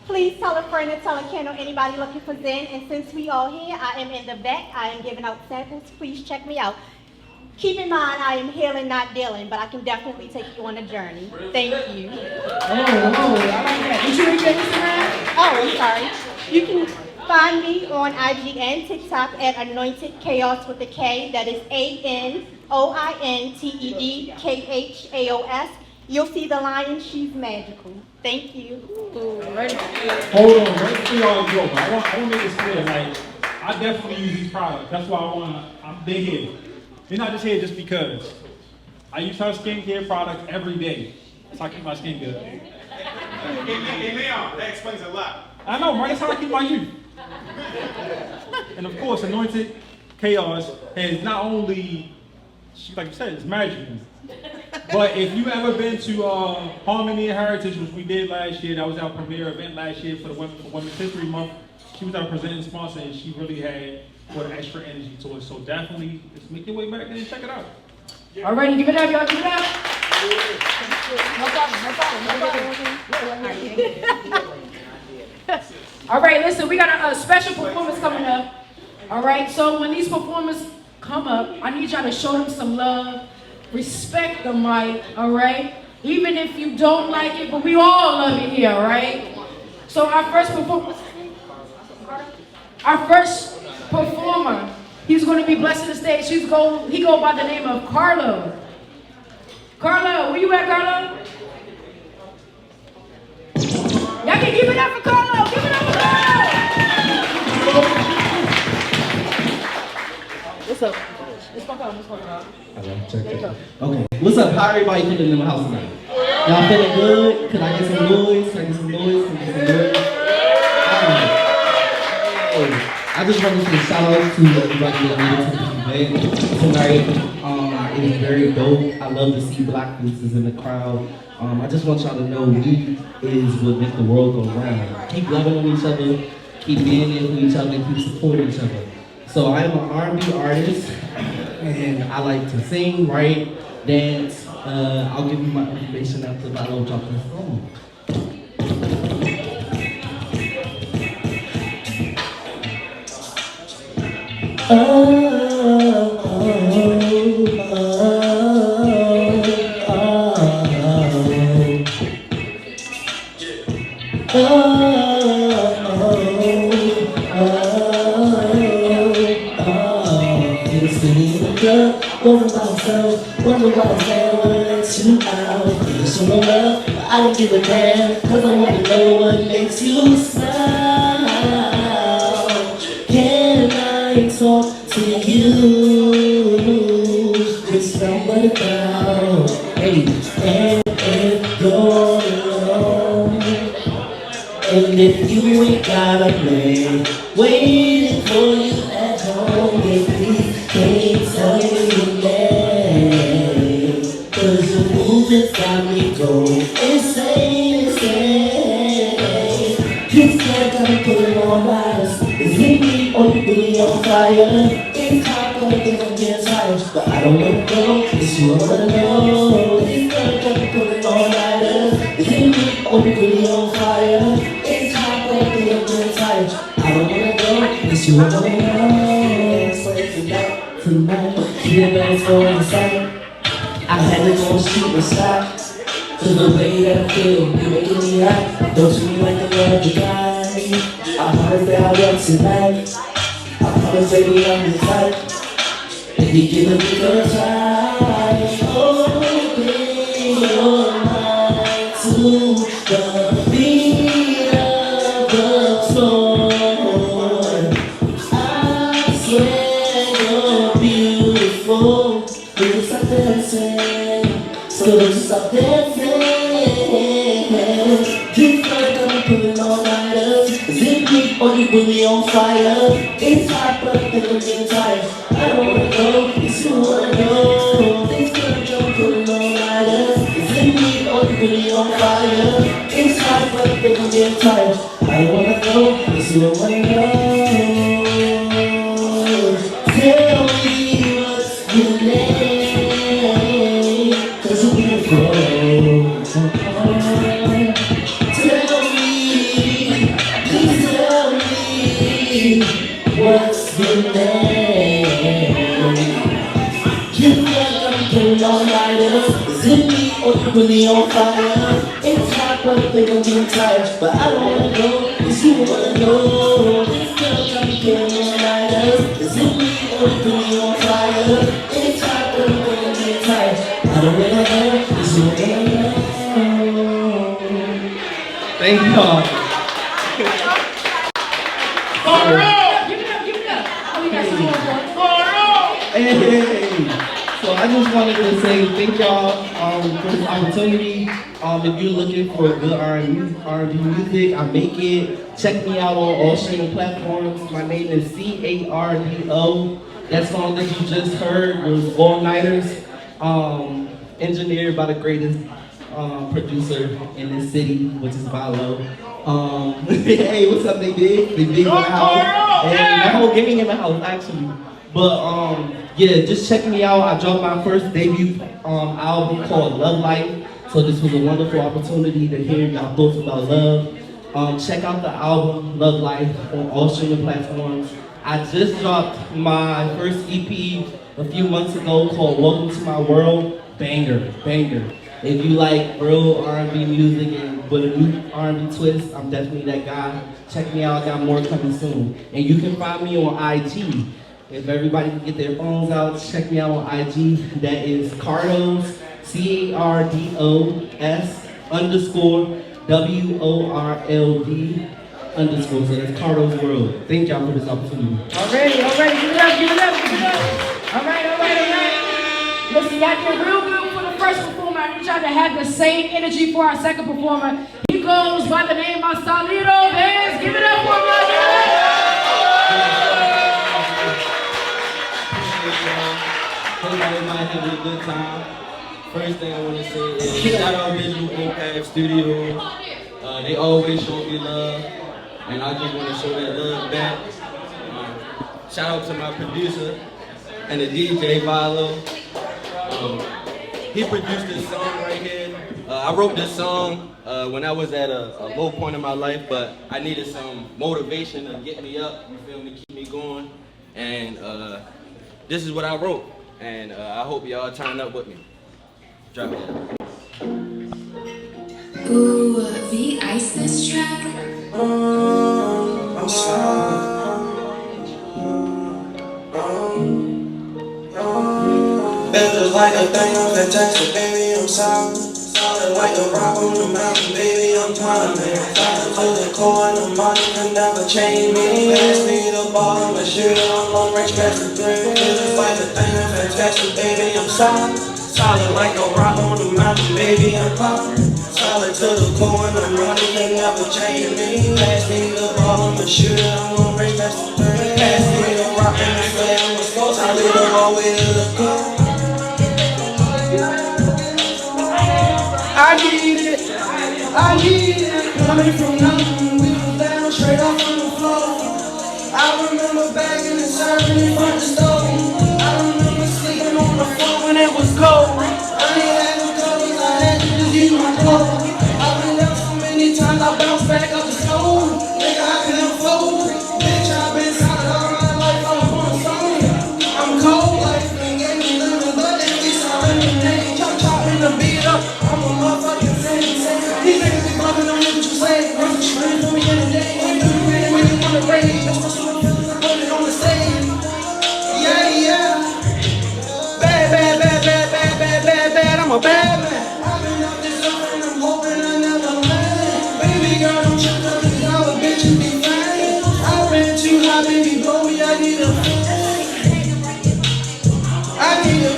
Please tell a friend and tell a can or anybody looking for Zen. And since we all here, I am in the back. I am giving out samples. Please check me out. Keep in mind, I am healing, not dealing, but I can definitely take you on a journey. Thank you. Oh, I like that. Did you read your Instagram? Oh, I'm sorry. You can find me on IG and TikTok at Anointed Chaos with a K. That is ANOINTEDKHAOS. You'll see the lion. She's magical. Thank you. Hold on, right before y'all go, but I want to make this clear. Like, I definitely use these products. That's why I'm big here. You're not just here just because. I use her skincare products every day. That's how I keep my skin good. Hey, Leon, that explains a lot. I know, right? That's how I keep my youth. And of course, Anointed Chaos has not only, like you said, it's magical. But if you ever been to Harmony and Heritage, which we did last year, that was our premiere event last year for Women's History Month. She was our presenting sponsor, and she really had put extra energy to it. So definitely, just make your way back and check it out. Alrighty, give it up, y'all, give it up. All right, listen, we got a special performance coming up. All right, so when these performers come up, I need y'all to show them some love, respect the mic, all right? Even if you don't like it, but we all love it here, all right? So our first performer, he's going to be blessing the stage. He go by the name of Carlo. Carlo, where you at, Carlo? Y'all can give it up for Carlo. Give it up for Carlo. What's up? Let's fuck out. Okay. What's up? How everybody feeling in the house tonight? Y'all feeling good? Can I get some noise? Can I get some noise? Can I get some noise? I just want to say shout out to everybody that made it to the event tonight. It was very dope. I love to see black faces in the crowd. I just want y'all to know we is what makes the world go round. Keep loving on each other, keep being there for each other, and keep supporting each other. So I am an R&B artist, and I like to sing, write, dance. I'll give you my information after I don't drop this song. Wonder about myself, wonder why I never let you out. You show no love, but I don't give a damn, cause I wanna know what makes you smile. Can I talk to you? It's somebody down, hey, and go alone. And if you ain't got a plan, waiting for you at home, baby, can't tell you your name, cause your movements got me going insane, insane. This guy gotta put it on riders. Is it me or you really on fire? It's hot, but I think I'm getting tired, but I don't wanna go, it's you I wanna know. This guy gotta put it on riders. Is it me or you really on fire? It's hot, but I think I'm getting tired, I don't wanna go, it's you I wanna know. Tonight, keep your bands going inside. I had to go shoot a shot. To the way that I feel, you making me hot. Don't treat me like a lovely guy. I promise that I'll love tonight. I promise baby I'm your type. If you give it a good try, open your mind to the beat of the song. I swear please stop dancing, so don't stop dancing. This girl gonna put it on lighters. Is it me or you really on fire? It's hot but I think I'm getting tired, I don't wanna go, it's you wanna go. This girl gonna put it on lighters. Is it me or you really on fire? It's hot but I think I'm getting tired, I don't wanna go, it's you wanna go. Tell me what's your name, cause you're beautiful. Tell me, please tell me, what's your name? You like I'm putting on lighters. Is it me or you really on fire? It's hot but I think I'm getting tired, but I don't wanna go, it's you wanna go. This girl got me putting on lighters. Is it me or you really on fire? It's hot but I think I'm getting tired, I don't wanna go, it's you wanna go. Thank you all. Give it up. Oh, we got some more. Hey, so I just wanted to say thank y'all for this opportunity. If you're looking for good R&B music, I make it. Check me out on all streaming platforms. My name is CARDO. That song that you just heard was All Nighters, engineered by the greatest producer in this city, which is Valo. Hey, what's up, they big? They big in the house. And the whole gang in the house, actually. But yeah, just check me out. I dropped my first debut album called Love Life. So this was a wonderful opportunity to hear y'all thoughts about love. Check out the album Love Life on all streaming platforms. I just dropped my first EP a few months ago called Welcome to My World. Banger, banger. If you like real R&B music and with a new R&B twist, I'm definitely that guy. Check me out, I got more coming soon. And you can find me on IG. If everybody can get their phones out, check me out on IG. That is Cardos, CARDOS_WORLD_. So that's Cardos World. Thank y'all for this opportunity. Already, give it up, give it up, give it up. All right. Listen, y'all did real good for the first performer. I need y'all to have the same energy for our second performer. He goes by the name of Salido Bands. Give it up for him. Hope everybody having a good time. First thing I want to say is shout out Visual Impact Studios. They always show me love, and I just want to show that love back. Shout out to my producer and the DJ Vilo. He produced this song right here. I wrote this song when I was at a low point in my life, but I needed some motivation to get me up, you feel me, keep me going. And this is what I wrote, and I hope y'all turn up with me. Drop it. Ooh, the ice this track. I'm sorry. It was like a thing on that Texas, baby, I'm sorry. Solid like a rock on the mountain, baby, I'm climbing. Solid to the core and the money can never change me. Pass me the ball, I'm a shooter, I'm long range past the three. It was like a thing on that Texas, baby, I'm solid. Solid like a rock on the mountain, baby, I'm climbing. Solid to the core and the money can never change me. Pass me the ball, I'm a shooter, I'm long range past the three. Pass me the rock and I say I'm a score. Solid the ball way to the core. I need it, coming from nothing, we was down straight up from the floor. I remember bagging and serving in front of the stove. I remember sleeping on the floor when it was cold. I ain't had no clothes, I had to just use my clothes. I've been down so many times, I bounced back up the stove. Nigga, I can unfold. Bitch, I've been solid all my life, I'm on the phone. I'm cold, life been gave me living, but at least I'm lemonade. Chopping the beat up. I'm a motherfucking fan. These niggas be bumping on me, what you say? Run some strings for me in the day. When you ready, when you wanna rage. That's what you feel, I put it on the stage. Yeah. Bad, I'm a bad man. I've been up this up and I'm hoping I never land. Baby girl, don't you come to the dollar, bitch, you be fine. I ran too high, baby, blow me, I need a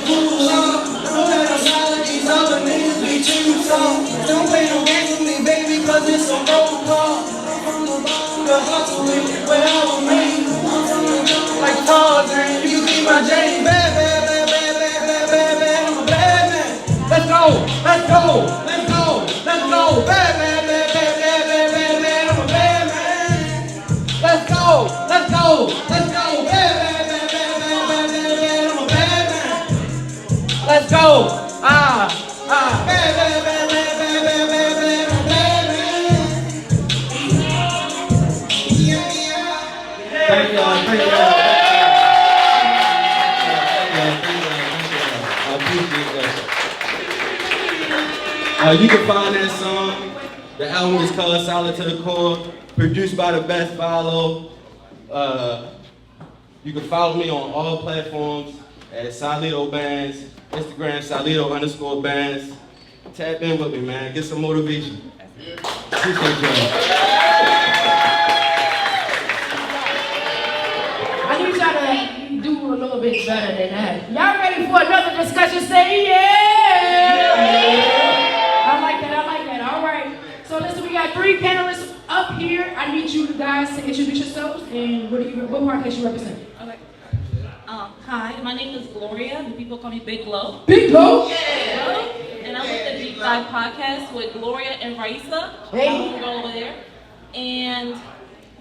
cool love. Know that I'm solid, these other niggas be too soft. Don't play no games with me, baby, cause it's a roll call. I'm from the bottom, the hustle, where I was made. I'm from the jungle like Tarzan, you can be my Jane. Bad, I'm a bad man. Let's go, bad, I'm a bad man. Let's go, bad, I'm a bad man. Let's go, Thank y'all. I appreciate that. You can find that song. The album is called Solid to the Core, produced by the best Vilo. You can follow me on all platforms at Salido Bands, Instagram Salido_bands. Tap in with me, man. Get some motivation. Appreciate y'all. I need y'all to do a little bit better than that. Y'all ready for another discussion? Say yeah! I like that. All right. So listen, we got 3 panelists up here. I need you guys to introduce yourselves and what podcast you represent. Okay. Hi, my name is Gloria. The people call me Big Glow. Big Glow? Yeah. And I'm with the Deep Dive podcast with Gloria and Raisa. Hey. Go over there. And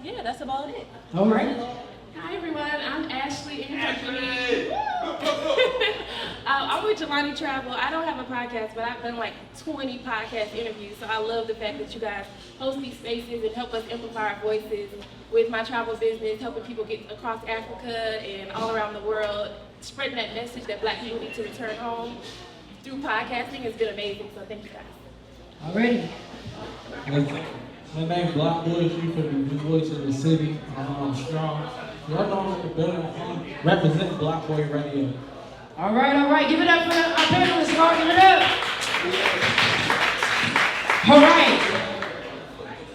yeah, that's about it. All right. Hi everyone, I'm Ashley in company. I'm with Jelani Travel. I don't have a podcast, but I've done like 20 podcast interviews, so I love the fact that you guys host these spaces and help us amplify our voices with my travel business, helping people get across Africa and all around the world, spreading that message that Black people need to return home through podcasting has been amazing, so thank you guys. Already. My name's Block Boy, from the New Voice of the City. I'm strong. Y'all know I'm in the building. Represent Block Boy Radio. All right. Give it up for our panelists, y'all. Give it up. All right.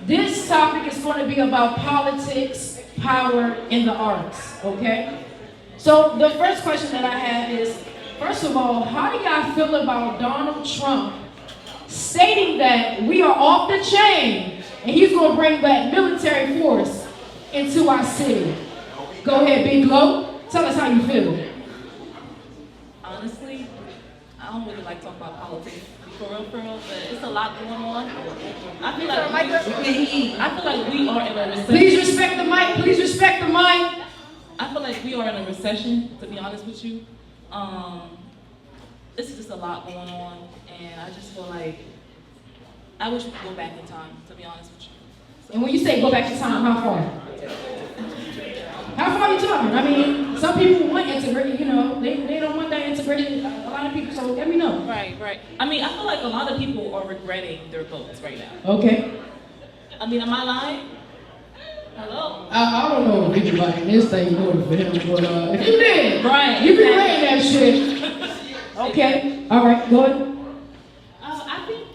This topic is going to be about politics, power, and the arts, okay? So the first question that I have is, first of all, how do y'all feel about Donald Trump stating that we are off the chain and he's going to bring back military force into our city? Go ahead, Big Glow. Tell us how you feel. Honestly, I don't really like talking about politics for real, but it's a lot going on. I feel like we are in a recession. Please respect the mic. Please respect the mic. I feel like we are in a recession, to be honest with you. This is just a lot going on, and I just feel like I wish we could go back in time, to be honest with you. And when you say go back in time, how far? How far are you talking? I mean, some people want integrated, you know, they don't want that integrated, a lot of people, so let me know. Right. I mean, I feel like a lot of people are regretting their votes right now. Okay. I mean, am I lying? Hello? I don't know if anybody in this thing voted for him, but if you did, right, you be weighing that shit. Okay, all right, go ahead. I think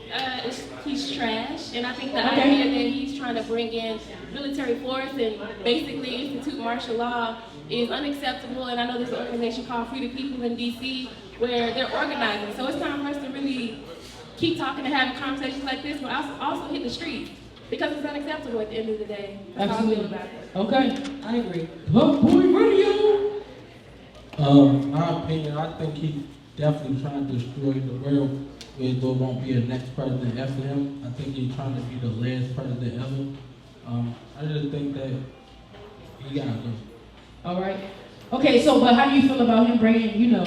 he's trash, and I think the idea that he's trying to bring in military force and basically institute martial law is unacceptable. And I know there's an organization called Free the People in DC where they're organizing. So it's time for us to really keep talking and having conversations like this, but also hit the streets because it's unacceptable at the end of the day. That's how I feel about it. Okay. I agree. Block Boy Radio. My opinion, I think he definitely trying to destroy the world. There won't be a next president after him. I think he's trying to be the last president ever. I just think that he gotta go. All right. Okay, so but how do you feel about him bringing, you know,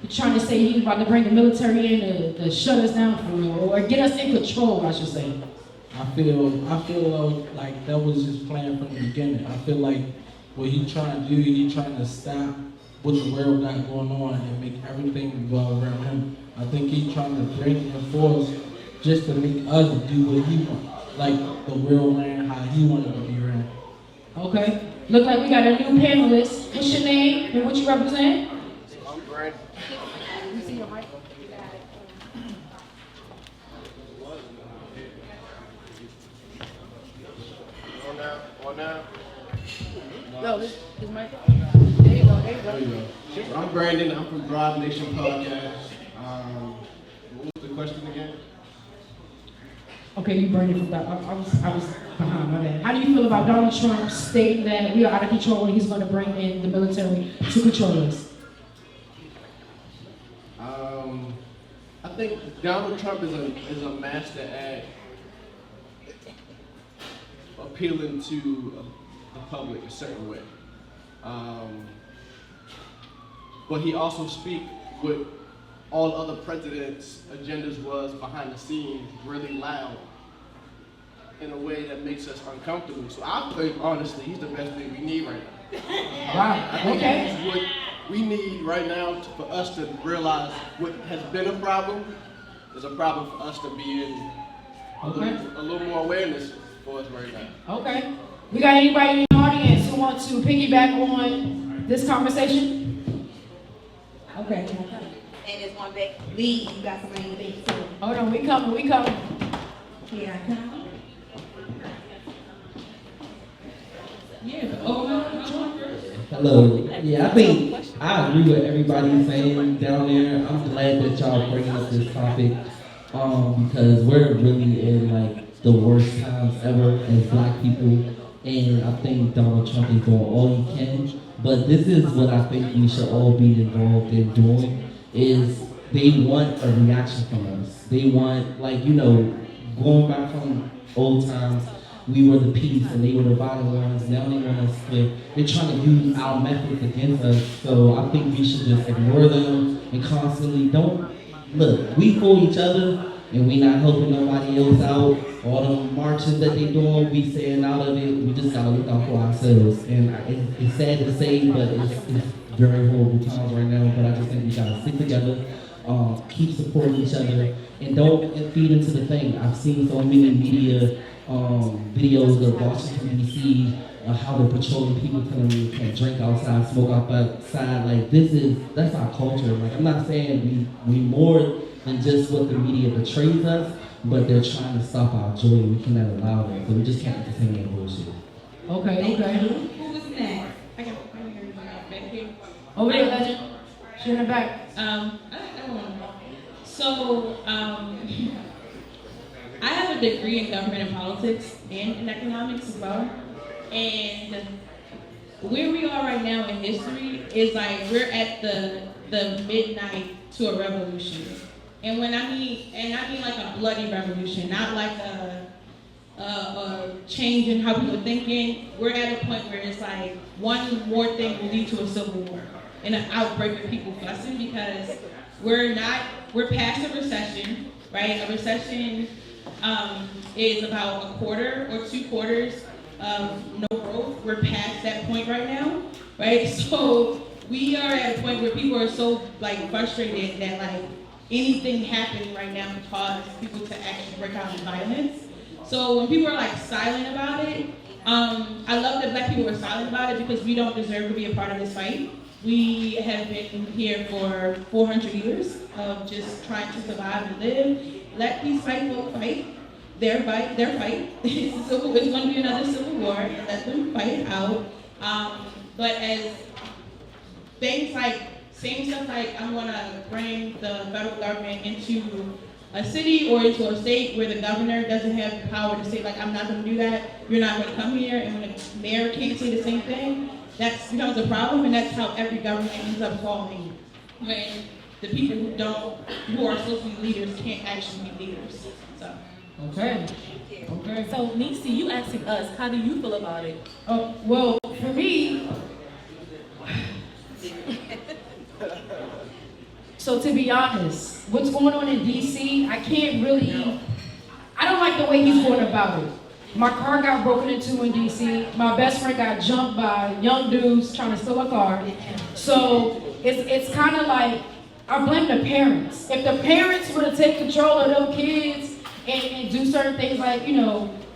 trying to say he's about to bring the military in to shut us down for real, or get us in control, I should say? I feel like that was his plan from the beginning. I feel like what he's trying to do, he's trying to stop what the world got going on and make everything revolve around him. I think he's trying to bring in force just to make us do what he wants, like the world ran how he wanted to be ran. Okay. Look like we got a new panelist. What's your name and what you represent? I'm Brad. You see your mic? On now. No, this mic. There you go. I'm Brandon. I'm from Drive Nation Podcast. What was the question again? Okay, you burned it from that. I was behind my bad. How do you feel about Donald Trump stating that we are out of control and he's going to bring in the military to control us? I think Donald Trump is a master at appealing to the public a certain way. But he also speaks what all other presidents' agendas was behind the scenes, really loud, in a way that makes us uncomfortable. So I think, honestly, he's the best thing we need right now. Wow, I think okay. he's what we need right now for us to realize what has been a problem is a problem for us to be in a little more awareness for us right now. Okay. We got anybody in the audience who wants to piggyback on this conversation? Okay. And it's one back. Lee, you got somebody in the back too. Hold on, we coming. Here I come. Hello. Yeah, I think I agree with everybody saying down there. I'm glad that y'all bringing up this topic because we're really in like the worst times ever as Black people, and I think Donald Trump is doing all he can. But this is what I think we should all be involved in doing. Is they want a reaction from us. They want, like, you know, going back from old times, we were the peace and they were the violent ones. Now they want us to, they're trying to use our methods against us. So I think we should just ignore them and constantly look, we fool each other and we not helping nobody else out. All the marches that they doing, we staying out of it. We just gotta look out for ourselves. And it's sad to say, but it's very horrible times right now. But I just think we gotta stick together, keep supporting each other, and don't feed into the thing. I've seen so many media videos of Washington D.C. How they're patrolling people, telling them you can't drink outside, smoke outside. Like that's our culture. Like I'm not saying we more than just what the media portrays us, but they're trying to stop our joy. We cannot allow that. So we just can't entertain that bullshit. Okay. Who was next? I can hear you back here. Over there, Legend. She in the back. I don't know. So, I have a degree in government and politics and in economics as well. And where we are right now in history is like we're at the midnight to a revolution. And I mean like a bloody revolution, not like a change in how people are thinking. We're at a point where it's like one more thing will lead to a civil war and an outbreak of people fussing because we're past a recession, right? A recession is about a quarter or 2 quarters of no growth. We're past that point right now, right? So we are at a point where people are so like frustrated that like anything happening right now can cause people to actually break out in violence. So when people are like silent about it, I love that Black people are silent about it because we don't deserve to be a part of this fight. We have been here for 400 years of just trying to survive and live. Let these white folk fight. Their fight. It's going to be another civil war. Let them fight it out. But as things like, same stuff like I'm going to bring the federal government into a city or into a state where the governor doesn't have the power to say like, I'm not going to do that. You're not going to come here. And when the mayor can't say the same thing, that becomes a problem. And that's how every government ends up falling. When the people who are supposed to be leaders can't actually be leaders. So. Okay. So, Nisi, you asking us, how do you feel about it? Well, for me, so to be honest, what's going on in DC, I don't like the way he's going about it. My car got broken into in DC. My best friend got jumped by young dudes trying to steal a car. So it's kind of like, I blame the parents. If the parents were to take control of those kids and do certain things like,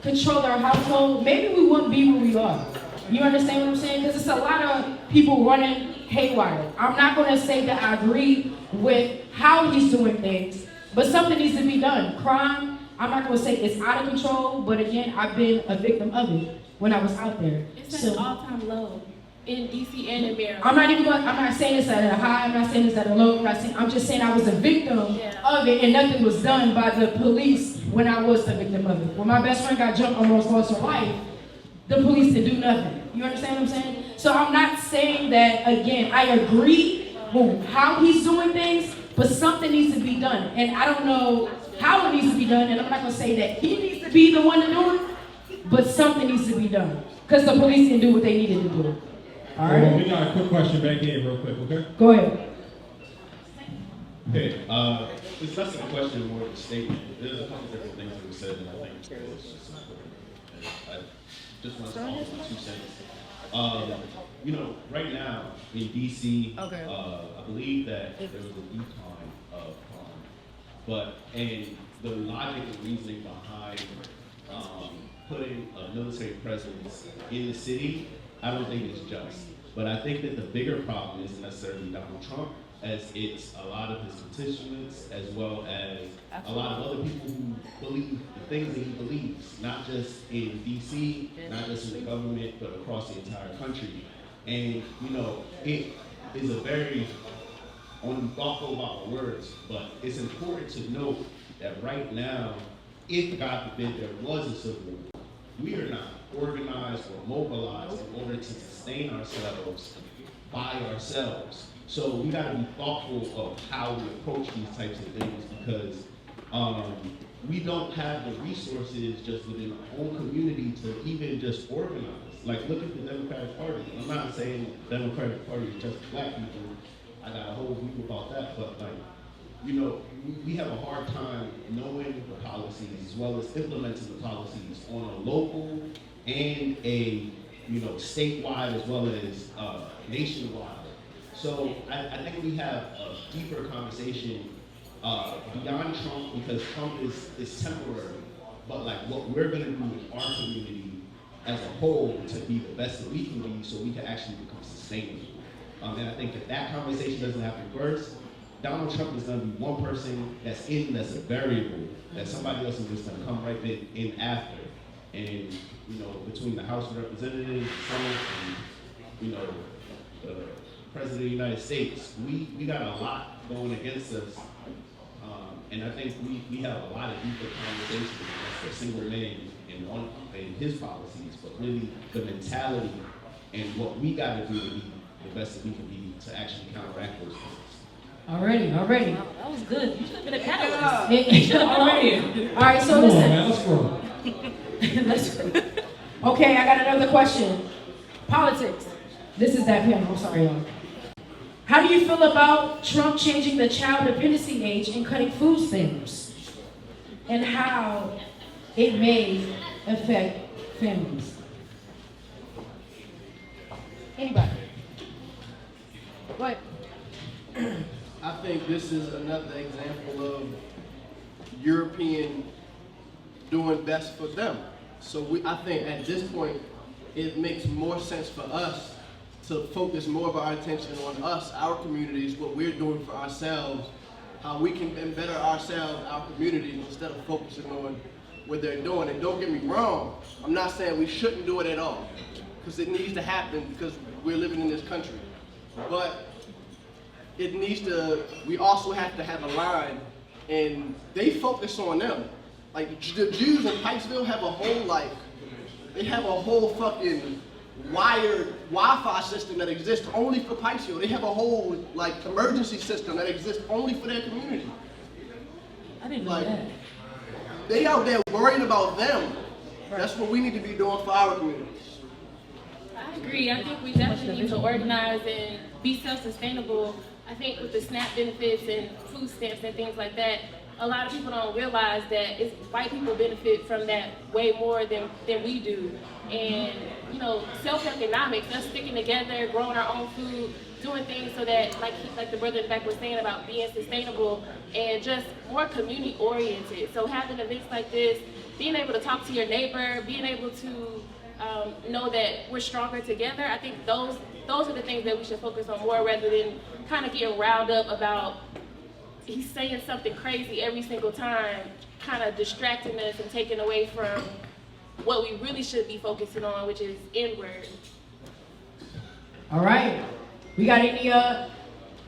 control their household, maybe we wouldn't be where we are. You understand what I'm saying? Because it's a lot of people running haywire. I'm not going to say that I agree with how he's doing things, but something needs to be done. Crime, I'm not going to say it's out of control, but again, I've been a victim of it when I was out there. It's at an all-time low in DC and in Maryland. I'm not saying it's at a high, I'm not saying it's at a low, I'm just saying I was a victim of it and nothing was done by the police when I was the victim of it. When my best friend got jumped, almost lost her life, the police didn't do nothing. You understand what I'm saying? So I'm not saying that, again, I agree with how he's doing things, but something needs to be done. And I don't know how it needs to be done, and I'm not going to say that he needs to be the one to do it, but something needs to be done. Because the police didn't do what they needed to do. All right? Well, we got a quick question back here real quick, okay? Go ahead. Okay, it's less of a question, more of a statement. There's a couple different things that were said that I think is just important. I just want to talk 2 seconds. Right now in DC, I believe that there was a decline of crime, and the logic and reasoning behind putting a military presence in the city, I don't think it's just. But I think that the bigger problem isn't necessarily Donald Trump, as it's a lot of his constituents, as well as a lot of other people who believe the things that he believes, not just in DC, not just in the government, but across the entire country. And, it is a very thoughtful about the words, but it's important to note that right now, if God forbid there was a civil war, we are not organized or mobilized in order to sustain ourselves by ourselves. So we got to be thoughtful of how we approach these types of things because we don't have the resources just within our own community to even just organize. Like, look at the Democratic Party. I'm not saying the Democratic Party is just black people. I got a whole view about that, but like, you know, we have a hard time knowing the policies as well as implementing the policies on a local and a, you know, statewide as well as nationwide. So I think we have a deeper conversation beyond Trump, because Trump is temporary, but like what we're gonna do with our community as a whole to be the best that we can be so we can actually become sustainable. And I think that conversation doesn't happen first. Donald Trump is gonna be one person that's a variable, that somebody else is just gonna come right in after. And, you know, between the House of Representatives, Senate, and, you know, the President of the United States, we got a lot going against us. And I think we have a lot of deeper conversations against a single man in his policies, but really the mentality and what we gotta do to be the best that we can be to actually counteract those things. Alrighty. Wow, that was good. You should have been a catalyst. Alright. Alright, so listen. Let's go. Okay, I got another question. Politics. This is that panel. I'm sorry, y'all. How do you feel about Trump changing the child dependency age and cutting food stamps? And how it may affect families? Anybody? Go ahead. I think this is another example of European doing best for them. So I think at this point, it makes more sense for us to focus more of our attention on us, our communities, what we're doing for ourselves, how we can better ourselves, our communities, instead of focusing on what they're doing. And don't get me wrong, I'm not saying we shouldn't do it at all, because it needs to happen because we're living in this country. But it needs to, we also have to have a line, and they focus on them. Like the Jews in Pikesville have a whole they have a whole fucking wired Wi-Fi system that exists only for Pikesville. They have a whole emergency system that exists only for their community. I didn't know that. They out there worrying about them. That's what we need to be doing for our communities. I agree. I think we definitely need to organize and be self-sustainable. I think with the SNAP benefits and food stamps and things like that, a lot of people don't realize that white people benefit from that way more than we do. And, you know, self-economics, us sticking together, growing our own food, doing things so that, like the brother in the back was saying about being sustainable and just more community-oriented. So having events like this, being able to talk to your neighbor, being able to know that we're stronger together, I think those are the things that we should focus on more rather than kind of getting riled up about he's saying something crazy every single time, kind of distracting us and taking away from what we really should be focusing on, which is inward. All right. We got anybody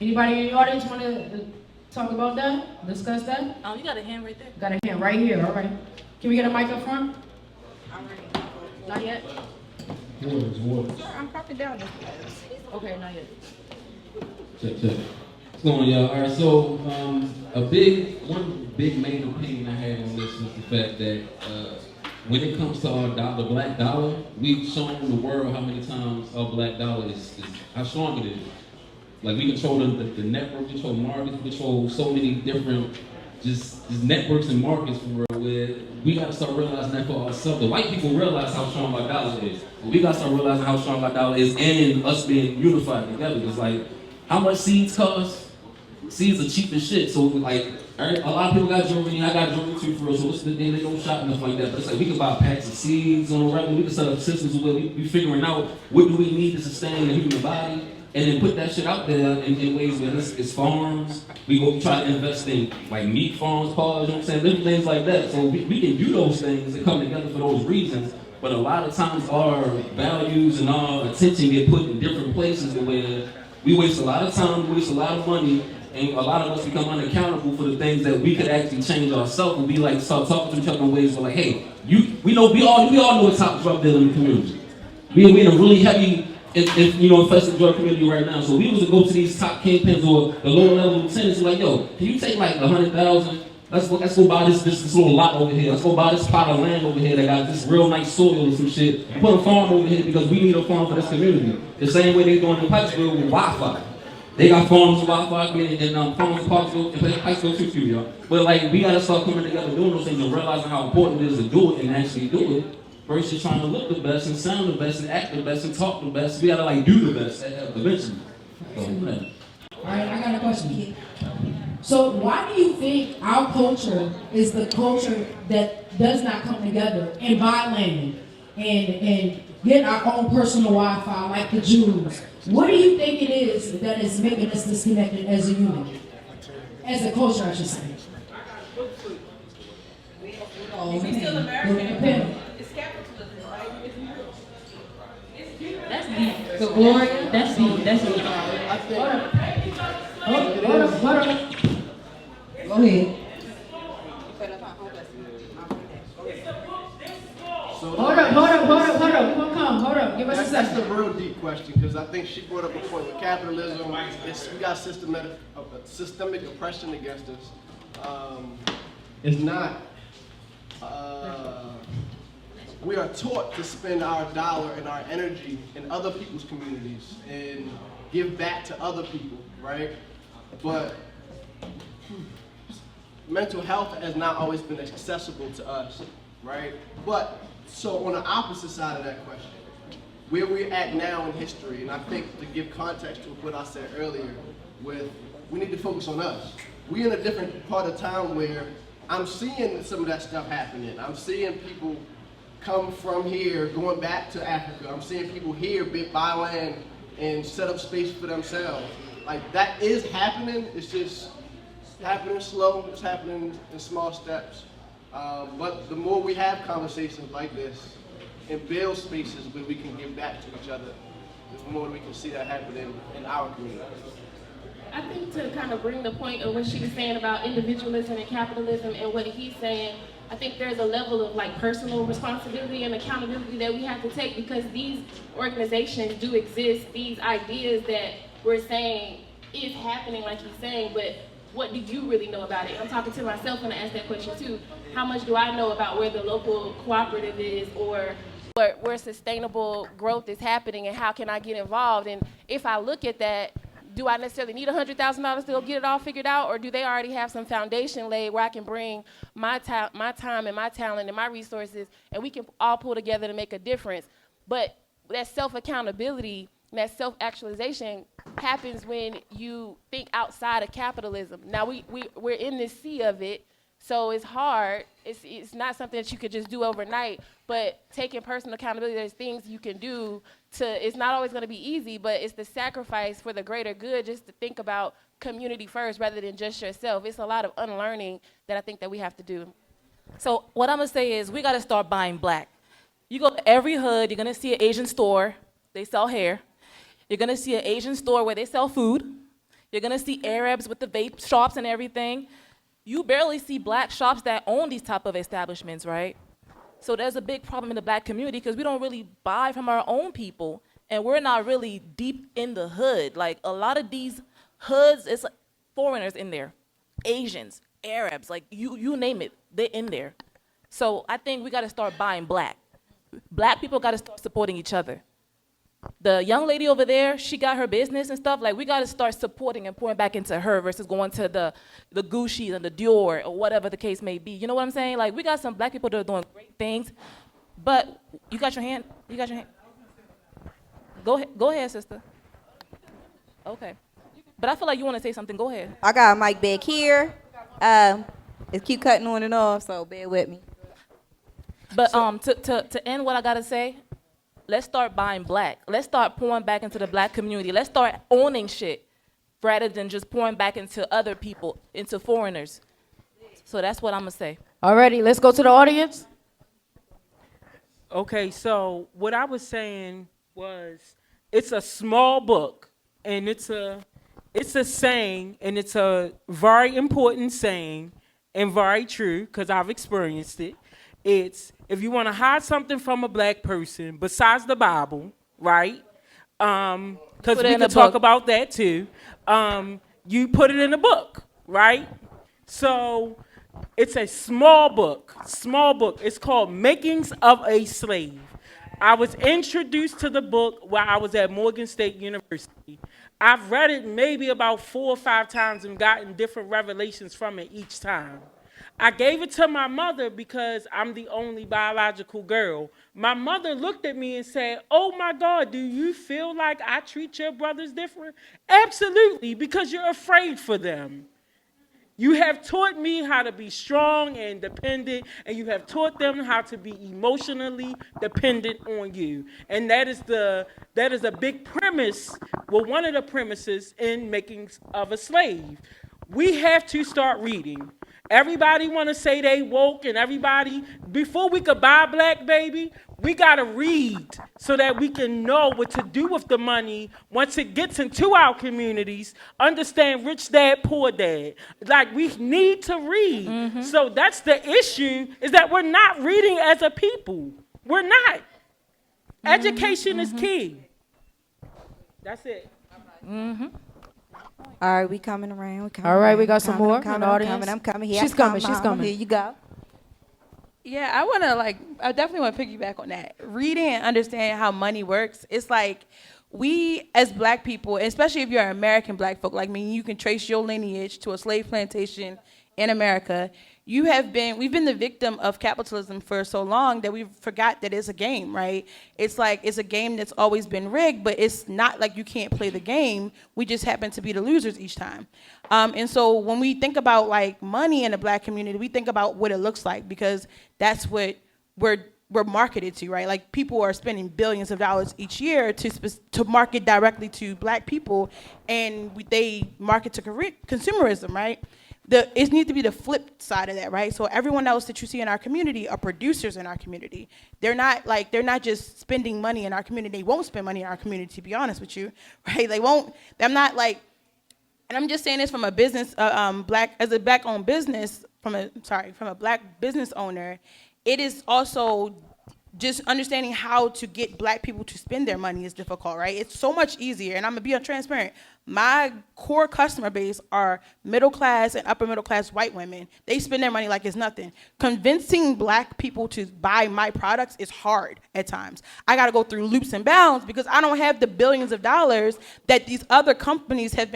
in the audience want to talk about that? Discuss that? You got a hand right there. Got a hand right here. All right. Can we get a mic up front? Not yet. Waters. Sure, I'm popping down this. Okay, not yet. Check. What's going on, y'all? All right, so one big main opinion I had on this was the fact that when it comes to our dollar, black dollar, we've shown the world how many times our black dollar is how strong it is. Like we control the network, control markets, control so many different just networks and markets for real, where we gotta start realizing that for ourselves. The white people realize how strong our dollar is. But we gotta start realizing how strong our dollar is and us being unified together. It's like how much seeds cost? Seeds are cheap as shit. So like a lot of people got jewelry, I got jewelry too for real, so what's the thing, they don't shop enough like that. But it's like we can buy packs of seeds on a regular, we can set up systems where we figuring out what do we need to sustain the human body, and then put that shit out there in ways where it's farms. We go try to invest in like meat farms, paws, you know what I'm saying, different things like that. So we can do those things and come together for those reasons. But a lot of times our values and our attention get put in different places where we waste a lot of time, we waste a lot of money, and a lot of us become unaccountable for the things that we could actually change ourselves and be like, start talking to each other in ways where like, hey, we all know what top drug dealer in the community. We in a really heavy, infested drug community right now. So we was to go to these top kingpins or the lower level lieutenants like, yo, can you take like $100,000 Let's go buy this little lot over here. Let's go buy this plot of land over here that got this real nice soil or some shit. And put a farm over here because we need a farm for this community. The same way they doing in Pikesville with Wi-Fi. They got farms with Wi-Fi, and farms in Parksville and Pikesville too, y'all. But like, we gotta start coming together doing those things and realizing how important it is to do it and actually do it. Versus trying to look the best and sound the best and act the best and talk the best. We gotta like do the best eventually. So, yeah. All right, I got a question. So why do you think our culture is the culture that does not come together and buy land and get our own personal Wi-Fi like the Jews? What do you think it is that is making us disconnected as a unit? As a culture, I should say. Is he still American? It's capitalism, right? That's deep. So Gloria, That's deep. That's deep. Hold up. Go ahead. Hold up. We're gonna come. Hold up. Give us a second. That's a real deep question because I think she brought up a point with capitalism. We got systemic oppression against us. It's not. We are taught to spend our dollar and our energy in other people's communities and give back to other people, right? But mental health has not always been accessible to us, right? But, so on the opposite side of that question, where we're at now in history, and I think to give context to what I said earlier, we need to focus on us. We're in a different part of town where I'm seeing some of that stuff happening. I'm seeing people come from here, going back to Africa. I'm seeing people here buy land and set up space for themselves. Like, that is happening. It's just happening slow. It's happening in small steps. But the more we have conversations like this and build spaces where we can give back to each other, the more we can see that happening in our community. I think to kind of bring the point of what she was saying about individualism and capitalism and what he's saying, I think there's a level of like personal responsibility and accountability that we have to take because these organizations do exist, these ideas that we're saying is happening like he's saying, but what do you really know about it? I'm talking to myself when I ask that question too. How much do I know about where the local cooperative is or where sustainable growth is happening and how can I get involved? And if I look at that, do I necessarily need $100,000 to go get it all figured out, or do they already have some foundation laid where I can bring my time and my talent and my resources, and we can all pull together to make a difference? But that self-accountability, that self-actualization happens when you think outside of capitalism. Now we're in this sea of it, so it's hard. It's not something that you could just do overnight. But taking personal accountability, there's things you can do. It's not always going to be easy, but it's the sacrifice for the greater good. Just to think about community first rather than just yourself. It's a lot of unlearning that I think that we have to do. So what I'm gonna say is we gotta start buying black. You go to every hood, you're gonna see an Asian store. They sell hair. You're gonna see an Asian store where they sell food. You're gonna see Arabs with the vape shops and everything. You barely see black shops that own these type of establishments, right? So there's a big problem in the black community because we don't really buy from our own people and we're not really deep in the hood. Like a lot of these hoods, it's like foreigners in there, Asians, Arabs, like you name it, they're in there. So I think we gotta start buying black. Black people gotta start supporting each other. The young lady over there, she got her business and stuff. Like, we got to start supporting and pouring back into her versus going to the Gucci and the Dior or whatever the case may be. You know what I'm saying? Like, we got some black people that are doing great things. But you got your hand? You got your hand? Go ahead, sister. Okay. But I feel like you want to say something. Go ahead. I got a mic back here. It's keep cutting on and off, so bear with me. But to end what I got to say, let's start buying black. Let's start pouring back into the black community. Let's start owning shit rather than just pouring back into other people, into foreigners. So that's what I'm going to say. Alrighty, let's go to the audience. Okay, so what I was saying was it's a small book, and it's a saying, and it's a very important saying and very true because I've experienced it. It's if you want to hide something from a black person besides the Bible, right? Because we can talk about that too. You put it in a book, right? So It's a small book. It's called Makings of a Slave. I was introduced to the book while I was at Morgan State University. I've read it maybe about 4 or 5 times and gotten different revelations from it each time. I gave it to my mother because I'm the only biological girl. My mother looked at me and said, "Oh my God, do you feel like I treat your brothers different?" Absolutely, because you're afraid for them. You have taught me how to be strong and independent, and you have taught them how to be emotionally dependent on you. And that is a big premise, well, one of the premises in Makings of a Slave. We have to start reading. Everybody want to say they woke, and everybody, before we could buy Black Baby, we got to read so that we can know what to do with the money once it gets into our communities, understand Rich Dad, Poor Dad. Like, we need to read. So that's the issue, is that we're not reading as a people. We're not. Education is key. That's it. All right, we coming around. All right, we got some more in the audience. I'm coming. Here She's coming. She's coming. Here you go. Yeah, I definitely want to piggyback on that. Reading and understanding how money works, it's like we as Black people, especially if you're an American Black folk like me, you can trace your lineage to a slave plantation in America. We've been the victim of capitalism for so long that we forgot that it's a game, right? It's like, it's a game that's always been rigged, but it's not like you can't play the game. We just happen to be the losers each time. And so when we think about like money in the Black community, we think about what it looks like, because that's what we're marketed to, right? Like, people are spending billions of dollars each year to market directly to Black people, and they market to consumerism, right? It needs to be the flip side of that, right? So everyone else that you see in our community are producers in our community. They're not just spending money in our community. They won't spend money in our community, to be honest with you, right? They won't. I'm not like, and I'm just saying this from a business, as a Black-owned business, from a Black business owner. It is also just understanding how to get Black people to spend their money is difficult, right? It's so much easier, and I'm gonna be transparent. My core customer base are middle class and upper middle class white women. They spend their money like it's nothing. Convincing Black people to buy my products is hard at times. I gotta go through loops and bounds because I don't have the billions of dollars that these other companies have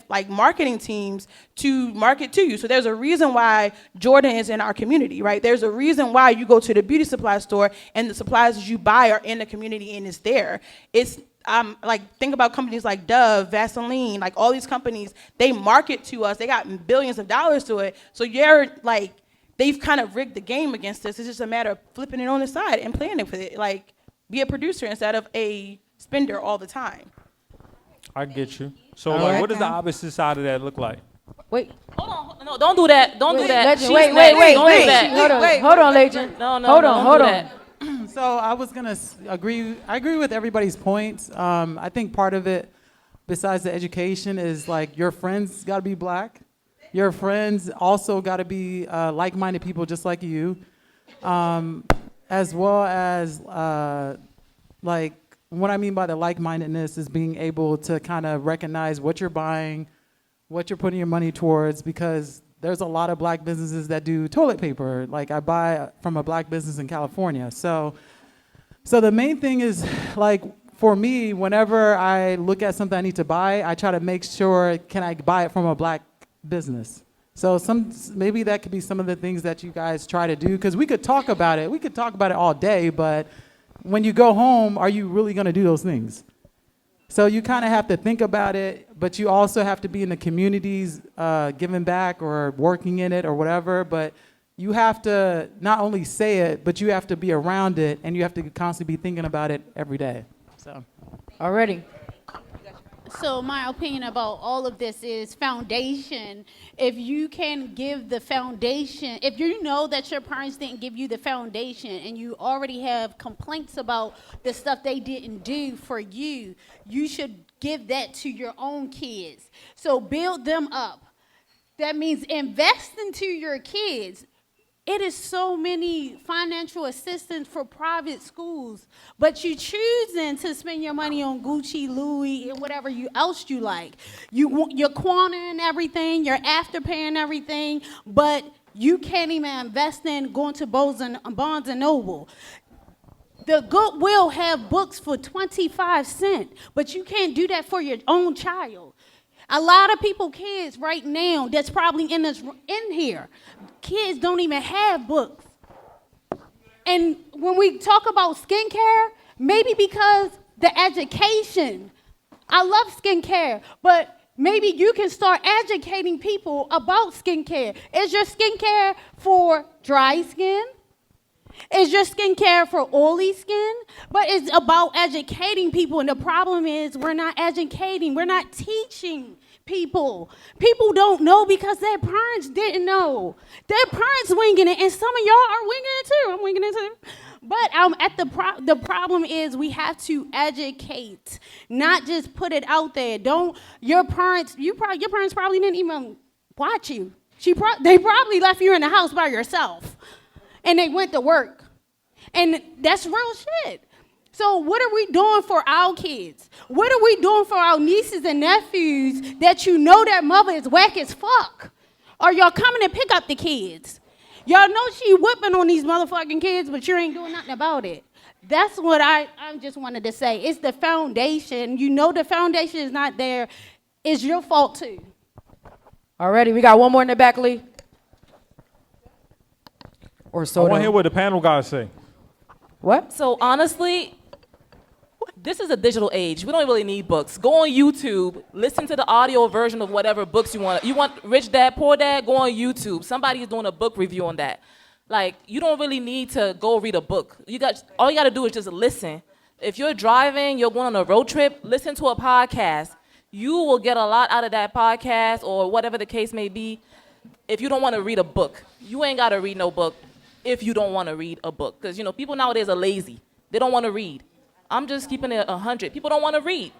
like marketing teams to market to you. So there's a reason why Jordan is in our community, right? There's a reason why you go to the beauty supply store and the supplies you buy are in the community and it's there. It's like, think about companies like Dove, Vaseline, like all these companies, they market to us. They got billions of dollars to it. So you're like, they've kind of rigged the game against us. It's just a matter of flipping it on the side and playing it with it. Like, be a producer instead of a spender all the time. I get you. So, All like, right, what does the opposite side of that look like? Wait. Hold on. No, don't do that. Don't do that. Legend, wait. Hold on, Legend. No, hold don't do on. that. So I was gonna agree. I agree with everybody's points. I think part of it, besides the education, is like your friends got to be Black. Your friends also got to be like-minded people just like you, as well as like, what I mean by the like-mindedness is being able to kind of recognize what you're buying, what you're putting your money towards, because there's a lot of Black businesses that do toilet paper. Like, I buy from a Black business in California. So the main thing is, like, for me, whenever I look at something I need to buy, I try to make sure, can I buy it from a Black business? So maybe that could be some of the things that you guys try to do, because we could talk about it. We could talk about it all day, but when you go home, are you really gonna do those things? So you kind of have to think about it, but you also have to be in the communities, giving back or working in it or whatever. But you have to not only say it, but you have to be around it, and you have to constantly be thinking about it every day. So, already. So my opinion about all of this is foundation. If you can give the foundation, if you know that your parents didn't give you the foundation and you already have complaints about the stuff they didn't do for you, you should give that to your own kids. So build them up. That means invest into your kids. It is so many financial assistance for private schools, but you choosing to spend your money on Gucci, Louis, and whatever else you like. You're cornering everything, you're afterpaying everything, but you can't even invest in going to Barnes and Noble. The Goodwill have books for 25 cents, but you can't do that for your own child. A lot of kids right now that's probably in here, kids don't even have books. And when we talk about skincare, maybe because the education, I love skincare, but maybe you can start educating people about skincare. Is your skincare for dry skin? Is your skincare for oily skin? But it's about educating people, and the problem is we're not educating, we're not teaching people. People don't know because their parents didn't know. Their parents winging it, and some of y'all are winging it too. I'm winging it too. But the problem is we have to educate, not just put it out there. Your parents probably didn't even watch you. They probably left you in the house by yourself, and they went to work, and that's real shit. So what are we doing for our kids? What are we doing for our nieces and nephews that you know their mother is whack as fuck? Or y'all coming to pick up the kids? Y'all know she whipping on these motherfucking kids, but you ain't doing nothing about it. That's what I just wanted to say. It's the foundation. You know the foundation is not there. It's your fault too. Alrighty, we got one more in the back, Lee. Or I so. want to hear what the panel guys say. What? So honestly, this is a digital age. We don't really need books. Go on YouTube, listen to the audio version of whatever books you want. You want Rich Dad, Poor Dad? Go on YouTube. Somebody is doing a book review on that. Like, you don't really need to go read a book. All you got to do is just listen. If you're driving, you're going on a road trip, listen to a podcast. You will get a lot out of that podcast or whatever the case may be. If you don't want to read a book, you ain't got to read no book if you don't want to read a book. Because, people nowadays are lazy. They don't want to read. I'm just keeping it 100. People don't want to read.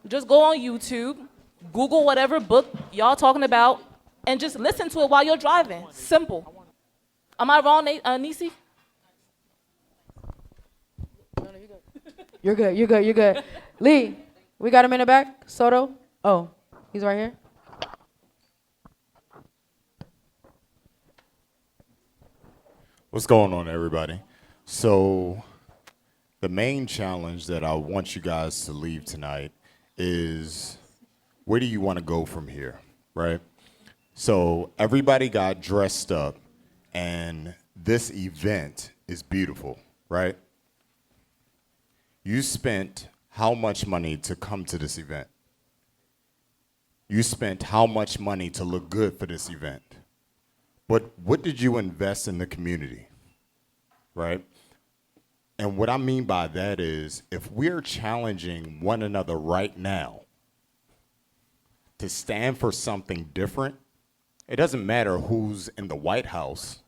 Just go on YouTube, Google whatever book y'all talking about, and just listen to it while you're driving. Simple. Am I wrong, Nisi? You're good. Lee, we got him in the back. Soto. Oh, he's right here. What's going on, everybody? So the main challenge that I want you guys to leave tonight is, where do you want to go from here, right? So everybody got dressed up, and this event is beautiful, right? You spent how much money to come to this event? You spent how much money to look good for this event? But what did you invest in the community, right? And what I mean by that is, if we're challenging one another right now to stand for something different, it doesn't matter who's in the White House.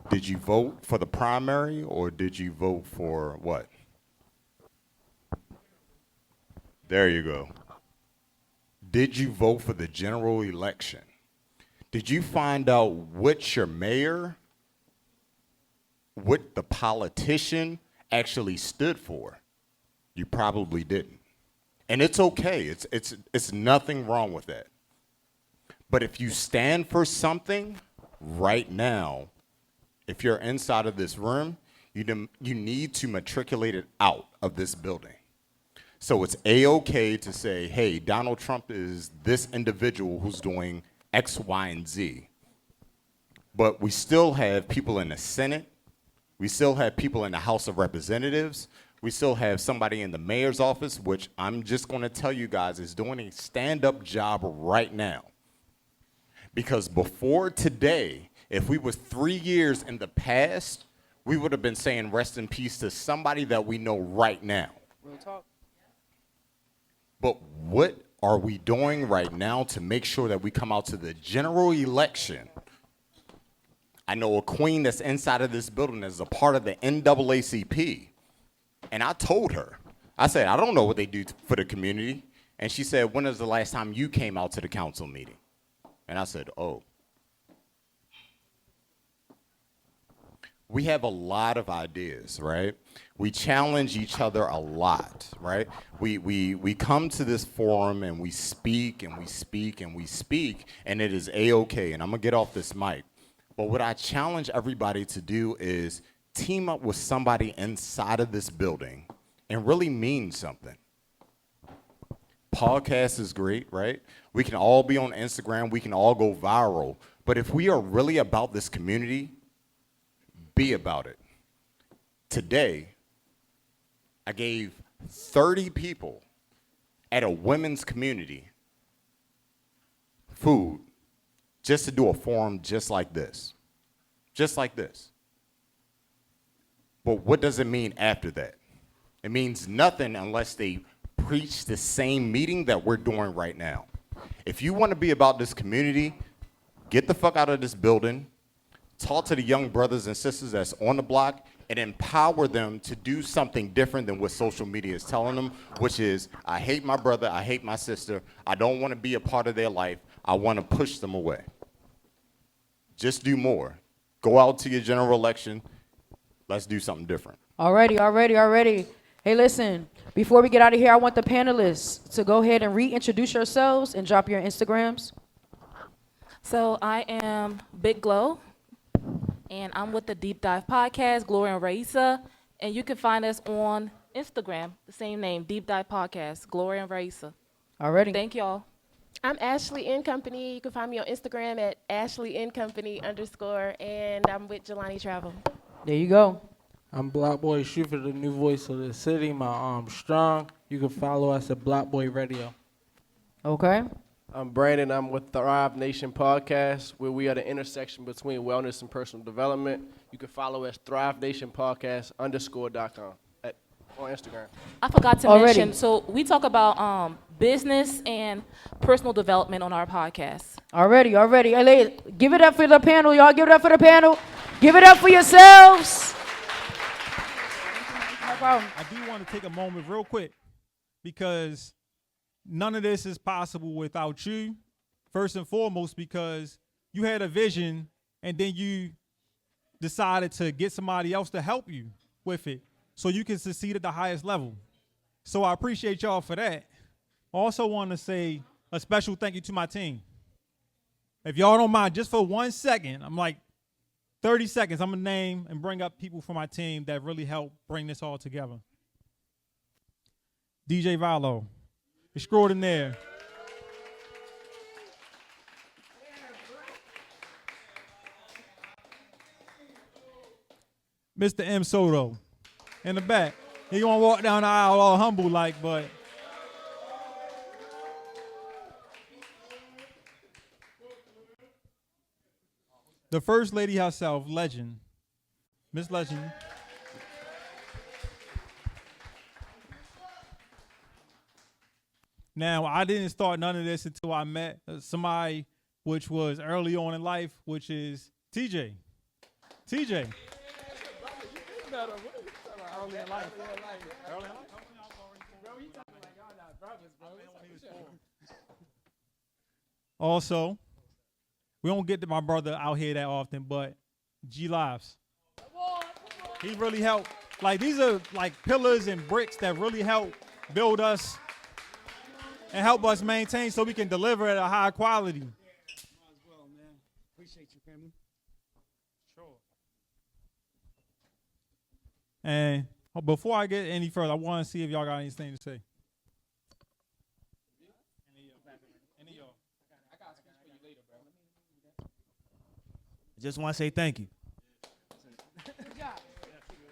Did you vote for the primary, or did you vote for what? There you go. Did you vote for the general election? Did you find out what your mayor, what the politician actually stood for? You probably didn't. And it's okay. It's nothing wrong with that. But if you stand for something right now, if you're inside of this room, you need to matriculate it out of this building. So it's A-okay to say, hey, Donald Trump is this individual who's doing X, Y, and Z. But we still have people in the Senate. We still have people in the House of Representatives. We still have somebody in the mayor's office, which I'm just going to tell you guys is doing a stand-up job right now. Because before today, if we were 3 years in the past, we would have been saying rest in peace to somebody that we know right now. Real talk. But what are we doing right now to make sure that we come out to the general election? I know a queen that's inside of this building is a part of the NAACP. And I told her, I said, I don't know what they do for the community. And she said, when was the last time you came out to the council meeting? And I said, oh. we have a lot of ideas, right? We challenge each other a lot, right? We come to this forum and we speak and we speak and we speak, and it is A-okay, and I'm gonna get off this mic. But what I challenge everybody to do is team up with somebody inside of this building and really mean something. Podcast is great, right? We can all be on Instagram, we can all go viral, but if we are really about this community, be about it. Today, I gave 30 people at a women's community food just to do a forum just like this. Just like this. But what does it mean after that? It means nothing unless they preach the same meeting that we're doing right now. If you want to be about this community, get the fuck out of this building, talk to the young brothers and sisters that's on the block, and empower them to do something different than what social media is telling them, which is, I hate my brother, I hate my sister, I don't want to be a part of their life, I want to push them away. Just do more. Go out to your general election, let's do something different. Already. Hey, listen, before we get out of here, I want the panelists to go ahead and reintroduce yourselves and drop your Instagrams. So I am Big Glow, and I'm with the Deep Dive Podcast, Gloria and Raisa, and you can find us on Instagram, the same name, Deep Dive Podcast, Gloria and Raisa. Already. Thank y'all. I'm Ashley N Company. You can find me on Instagram at @AshleyN_, and I'm with Jelani Travel. There you go. I'm Black Boy Shooter, the new voice of the city. My arm's strong. You can follow us at Black Boy Radio. Okay. I'm Brandon. I'm with Thrive Nation Podcast, where we are the intersection between wellness and personal development. You can follow us Thrive Nation Podcast _.com on Instagram. I forgot to Already. mention, so we talk about business and personal development on our podcast. Already. Hey, ladies, give it up for the panel, y'all. Give it up for the panel. Give it up for yourselves. No problem. I do want to take a moment real quick because none of this is possible without you, first and foremost, because you had a vision and then you decided to get somebody else to help you with it so you can succeed at the highest level. So I appreciate y'all for that. I also want to say a special thank you to my team. If y'all don't mind, just for 1 second, I'm like 30 seconds, I'm going to name and bring up people from my team that really helped bring this all together. DJ Valo. Extraordinaire. Mr. M. Soto in the back. He gonna walk down the aisle all humble like, but the first lady herself, Legend, Miss Legend. Now, I didn't start none of this until I met somebody which was early on in life, which is TJ. TJ. Also, we don't get to my brother out here that often, but G Lives. He really helped. Like, these are like pillars and bricks that really help build us and help us maintain so we can deliver at a high quality. Appreciate you, family. Sure. And before I get any further, I want to see if y'all got anything to say. Just want to say thank you.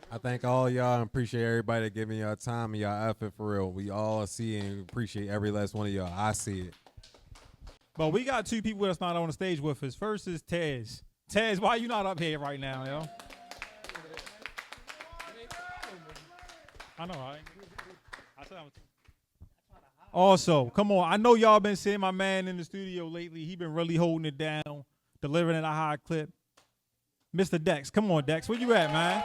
I thank all y'all and appreciate everybody giving y'all time and y'all effort for real. We all see and appreciate every last one of y'all. I see it. But we got two people that's not on the stage with us. First is Taz. Taz, why you not up here right now, yo? I know, right? Also, come on. I know y'all been seeing my man in the studio lately. He been really holding it down, delivering at a high clip. Mr. Dex, come on, Dex. Where you at, man?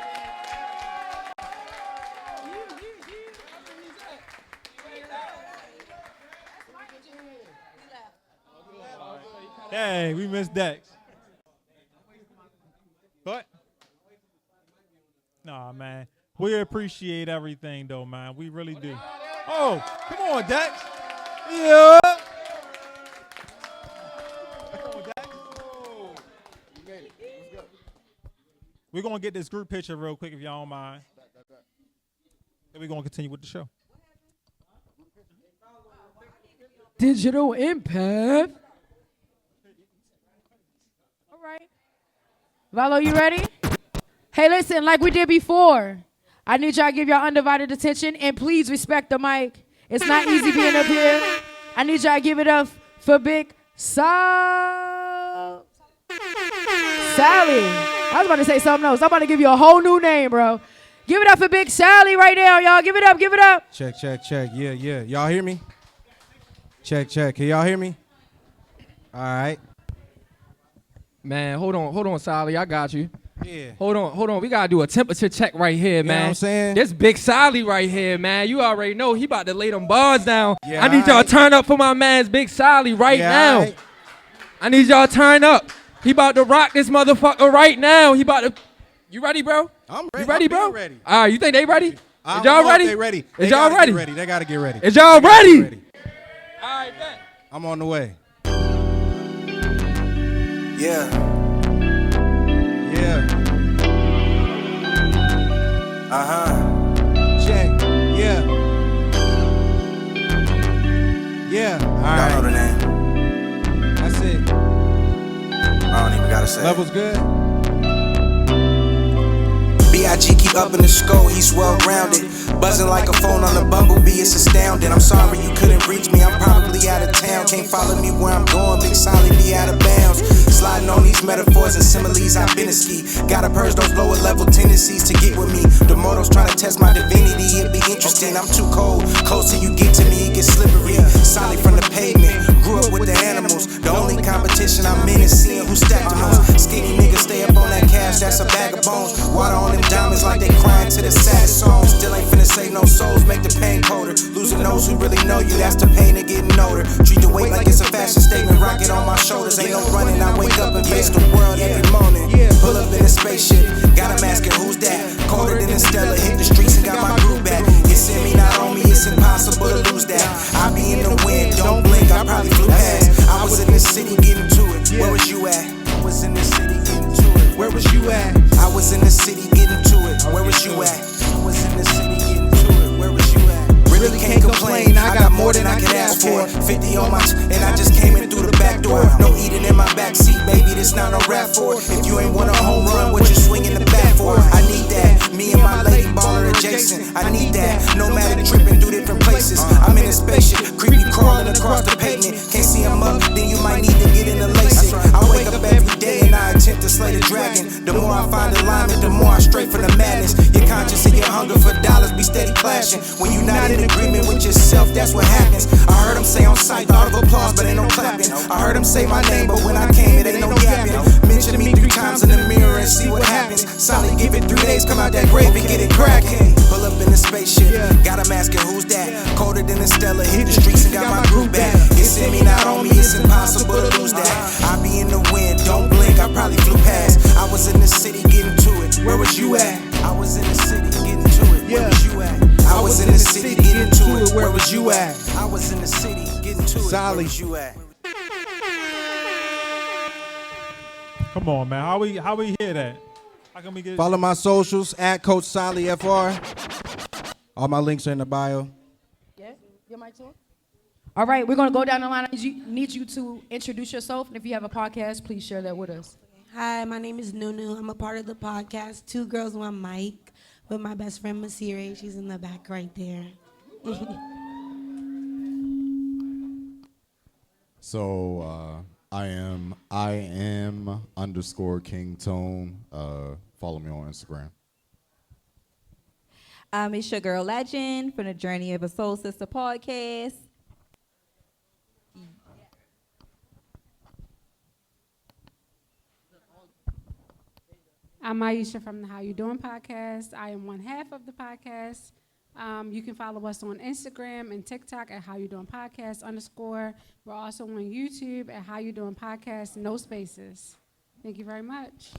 Hey, we missed Dex. What? appreciate everything, though, man. We really do. Oh, come on, Dex. Yeah. We're going to get this group picture real quick, if y'all don't mind. Then we're going to continue with the show. Digital impact. All right. Valo, you ready? Hey, listen, like we did before, I need y'all to give y'all undivided attention and please respect the mic. It's not easy being up here. I need y'all to give it up for Big Sally. I was about to say something else. I'm about to give you a whole new name, bro. Give it up for Big Sally right now, y'all. Give it up, give it up. Check. Yeah. Y'all hear me? Check. Can y'all hear me? All right. Man, hold on, Sally. I got you. Yeah. Hold on. We gotta do a temperature check right here, man. You know what I'm saying? This Big Sally right here, man. You already know he about to lay them bars down. Yeah, I need y'all to turn up for my man's Big Sally right now. Right. I need y'all to turn up. He about to rock this motherfucker right now. He about to. You ready, bro? I'm ready. You ready, bro? I'm ready. All right, you think they ready? Is I don't y'all know if ready? They ready. Is y'all ready? They gotta get ready. Is y'all ready? All right, bet. I'm on the way. Yeah. Check. Yeah. All right. Y'all know the name. That's it. I don't even gotta say. Level's good. B.I.G. keep up in the score, he's well rounded. Buzzing like a phone on a bumblebee, it's astounding. I'm sorry you couldn't reach me, I'm probably out of town. Can't follow me where I'm going, Big Solly be out of bounds. Sliding on these metaphors and similes, I've been a ski. Gotta purge those lower level tendencies to get with me. The moto's trying to test my divinity, it'd be interesting. I'm too cold, closer you get to me, it gets slippery. Solid from the pavement, grew up with the animals. The only competition I'm in is seeing who stacked the most. Skinny niggas stay up on that cash, that's a bag of bones. Water on them diamonds like they crying to the saddest songs. Still ain't finna save no souls, make the pain colder. Losing those who really know you, that's the pain of getting older. Treat the weight like it's a fashion statement, rocket on my shoulders. Ain't no running, I wake up and face the world every morning. Pull up in a spaceship, got 'em asking who's that. Colder than a Stella, hit the streets and got my groove back. It's in me, not on me, it's impossible to lose that. I be in the wind, don't blink, I probably flew past. I was in the city getting to it, where was you at? I was in the city getting to it, where was you at? I was in the city getting to it, where was you at? I was in the city getting to it, where was you at? Really can't complain, I got more than I could ask for. 50 on my and I just came in through the back door. No eating in my backseat, baby, this not no rap for. If you ain't want a home run, what you swinging the bat for? I need that, me and my lady baller adjacent. I need that, nomadic tripping through different places. I'm in a spaceship, creepy crawling across the pavement. Can't see him up, then you might need to get in the LASIK. I wake up every day and I attempt to slay the dragon. The more I find alignment, the more I stray from the madness. Your conscience and your hunger for dollars be steady clashing. When you not in agreement with yourself, that's what happens. I heard him say on sight, thought of applause, but ain't no clapping. I heard him say my name, but when I came, it ain't no yapping. Mention me 3 times in the mirror and see what happens. Solid, give it 3 days, come out that grave and get it cracking. Pull up in a spaceship, got 'em asking who's that. Colder than a Stella, hit the streets and got my groove back. It's in me, not on me, it's impossible to lose that. I be in the wind, don't blink, I probably flew past. I was in the city getting to it, where was you at? I was in the city getting to it, where was you at? I was in the city getting to it, where was you at? I was in the city getting to it, where was you at? Come on, man. How we hear that? How can we get? Follow my socials at Coach Solly FR. All my links are in the bio. Yeah, your mic too. All right, we're gonna go down the line. I need you to introduce yourself, and if you have a podcast, please share that with us. Hi, my name is Nunu. I'm a part of the podcast 2 Girls 1 Mic with my best friend Masire. She's in the back right there. So I am _King Tone. Follow me on Instagram. It's your girl Legend from the Journey of a Soul Sister podcast. I'm Aisha from the How You Doing podcast. I am one half of the podcast. You can follow us on Instagram and TikTok at How You Doing Podcast _. We're also on YouTube at How You Doing Podcast, no spaces. Thank you very much.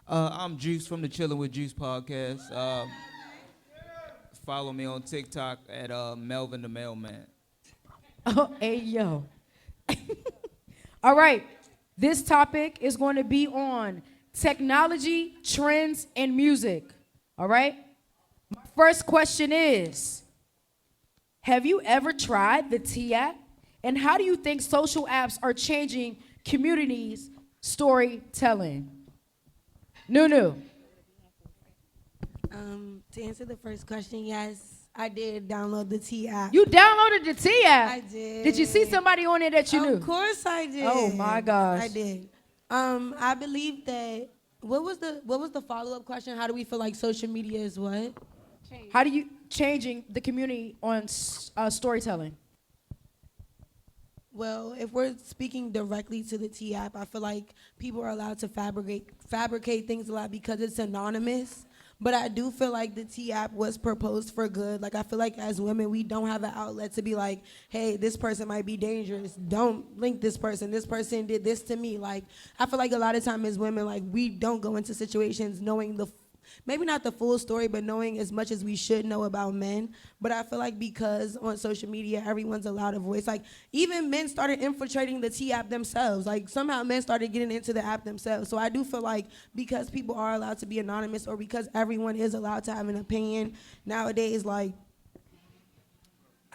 I'm Juice from the Chillin' with Juice podcast. Follow me on TikTok at Melvin the Mailman. Oh, hey, yo. All right. This topic is going to be on technology, trends, and music. All right? My first question is, have you ever tried the T app? And how do you think social apps are changing communities' storytelling? Nunu. To answer the first question, yes, I did download the T app. You downloaded the T app? I did. Did you see somebody on it that you knew? Of course I did. Oh my gosh. I did. I believe that. What was the follow-up question? How do we feel like social media is what? How do you changing the community on storytelling? Well, if we're speaking directly to the T app, I feel like people are allowed to fabricate things a lot because it's anonymous. But I do feel like the T app was proposed for good. Like, I feel like as women, we don't have an outlet to be like, hey, this person might be dangerous. Don't link this person. This person did this to me. Like, I feel like a lot of time as women, like, we don't go into situations knowing maybe not the full story, but knowing as much as we should know about men. But I feel like because on social media, everyone's allowed a voice. Like, even men started infiltrating the T app themselves. Like, somehow men started getting into the app themselves. So I do feel like because people are allowed to be anonymous, or because everyone is allowed to have an opinion nowadays, like,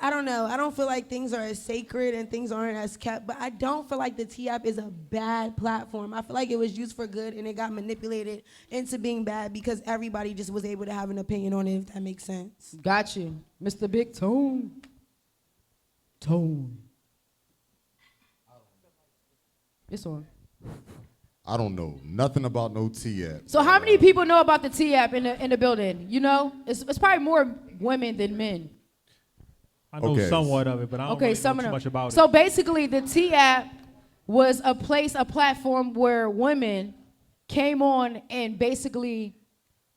I don't know. I don't feel like things are as sacred and things aren't as kept, but I don't feel like the T app is a bad platform. I feel like it was used for good and it got manipulated into being bad because everybody just was able to have an opinion on it, if that makes sense. Got you. Mr. Big Tone. It's on. I don't know nothing about no T app. So how many people know about the T app in the building? You know? It's probably more women than men. I know somewhat of it, but I don't really know too much about it. So basically, the T app was a platform where women came on and basically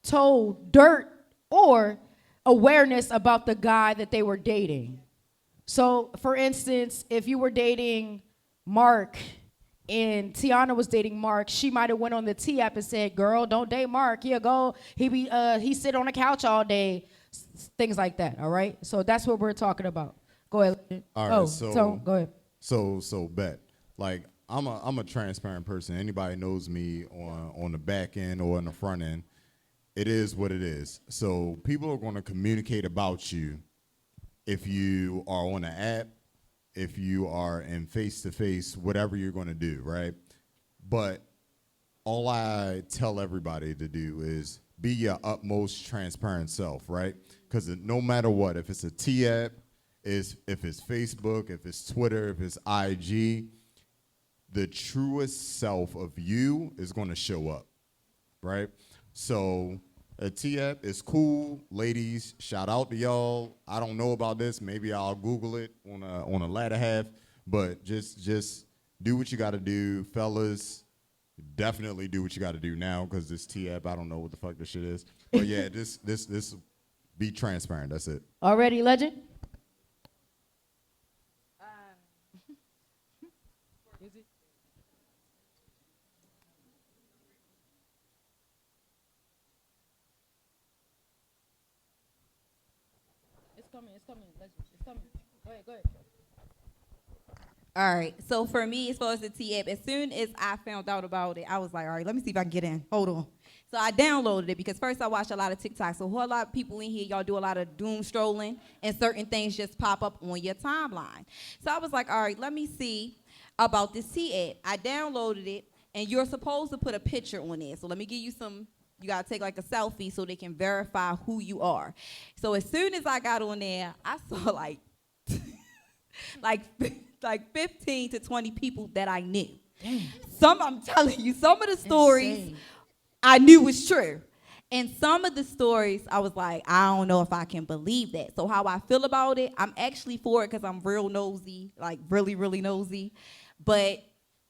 told dirt or awareness about the guy that they were dating. So, for instance, if you were dating Mark and Tiana was dating Mark, she might have went on the T app and said, "Girl, don't date Mark. He'll go. He sit on the couch all day." Things like that, all right? So that's what we're talking about. Go ahead. All right, Go ahead. So bet. Like, I'm a transparent person. Anybody knows me on the back end or on the front end. It is what it is. So people are going to communicate about you if you are on an app, if you are in face-to-face, whatever you're going to do, right? But all I tell everybody to do is be your utmost transparent self, right? Because no matter what, if it's a T app, if it's Facebook, if it's Twitter, if it's IG, the truest self of you is going to show up, right? So a T app is cool. Ladies, shout out to y'all. I don't know about this. Maybe I'll Google it on a latter half, but just do what you got to do. Fellas, definitely do what you got to do now, because this T app, I don't know what the fuck this shit is. But yeah, this be transparent. That's it. Already, Legend? It's coming. It's coming. Go ahead. All right. So for me, as far as the T app, as soon as I found out about it, I was like, all right, let me see if I can get in. Hold on. So I downloaded it because first I watched a lot of TikTok. So a whole lot of people in here, y'all do a lot of doom strolling, and certain things just pop up on your timeline. So I was like, all right, let me see about this T app. I downloaded it, and you're supposed to put a picture on it. So let me give you some. You got to take like a selfie so they can verify who you are. So as soon as I got on there, I saw like 15 to 20 people that I knew. I'm telling you, some of the stories I knew was true. And some of the stories, I was like, I don't know if I can believe that. So how I feel about it, I'm actually for it because I'm real nosy, like really, really nosy. But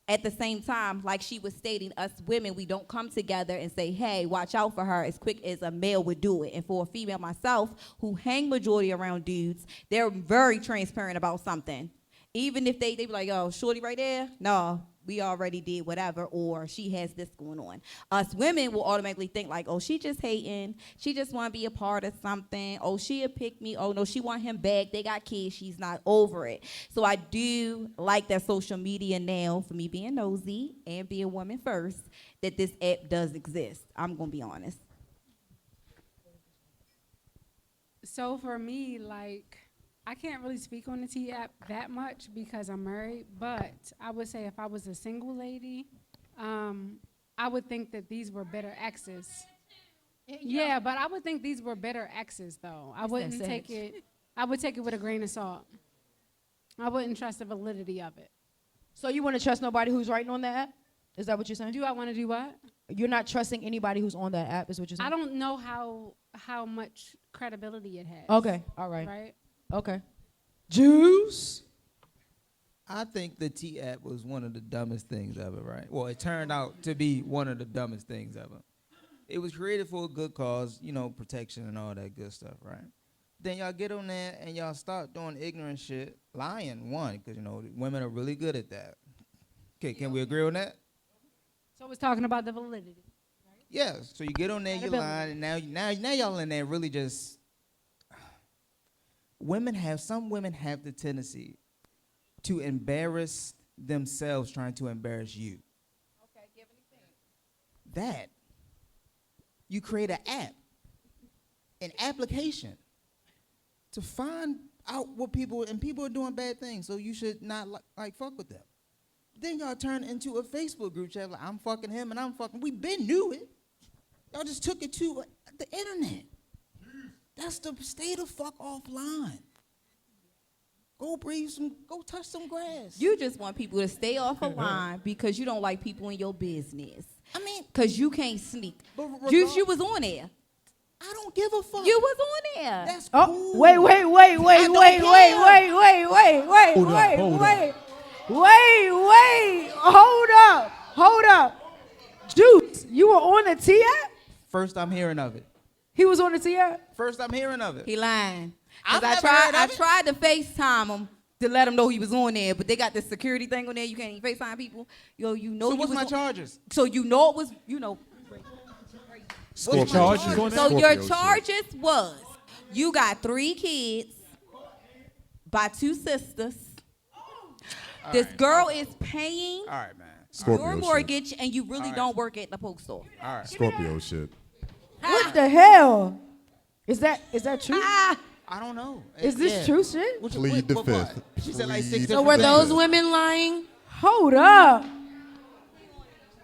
at the same time, like she was stating, us women, we don't come together and say, hey, watch out for her as quick as a male would do it. And for a female myself, who hang majority around dudes, they're very transparent about something. Even if they be like, oh, shorty right there, no, we already did whatever, or she has this going on. Us women will automatically think like, oh, she just hating, she just want to be a part of something, oh, she'll pick me, oh, no, she want him back, they got kids, she's not over it. So I do like that social media now, for me being nosy and being woman first, that this app does exist. I'm going to be honest. So for me, like, I can't really speak on the T app that much because I'm married, but I would say if I was a single lady, I would think that these were better exes. Yeah, but I would think these were better exes, though. I wouldn't take it. I would take it with a grain of salt. I wouldn't trust the validity of it. So you want to trust nobody who's writing on that app? Is that what you're saying? Do I want to do what? You're not trusting anybody who's on that app, is what you're saying? I don't know how much credibility it has. Okay, all right. Right? Okay. Juice? I think the T app was one of the dumbest things ever, right? Well, it turned out to be one of the dumbest things ever. It was created for a good cause, you know, protection and all that good stuff, right? Then y'all get on there and y'all start doing ignorant shit, lying, one, because, you know, women are really good at that. Okay, can we agree on that? So it's talking about the validity. Yeah, so you get on there, you lying, and now y'all in there really just... Some women have the tendency to embarrass themselves trying to embarrass you. Okay, give anything. That. You create an app, an application to find out what people are doing bad things, so you should not like fuck with them. Then y'all turn into a Facebook group chat like, I'm fucking him and I'm fucking, we been knew it. Y'all just took it to the internet. That's the stay the fuck offline. Go touch some grass. You just want people to stay off a line because you don't like people in your business. I mean, because you can't sneak. Juice, you was on there. I don't give a fuck. You was on there. That's cool. Wait. Hold up. Juice, you were on the T app? First I'm hearing of it. He was on the T app? First I'm hearing of it. He lying. I've I never heard of it. tried to FaceTime him to let him know he was on there, but they got this security thing on there. You can't even FaceTime people. Yo, you know. So what's my charges? So you know it was, you know. What's charges on So that? your charges was you got 3 kids by 2 sisters. This girl is paying All right, man. your mortgage, and you really don't work at the post office. All right. Scorpio shit. What the hell? Is that true? I don't know. Is this true shit? Plead the fifth. She said like 6 So were those women lying? Hold up.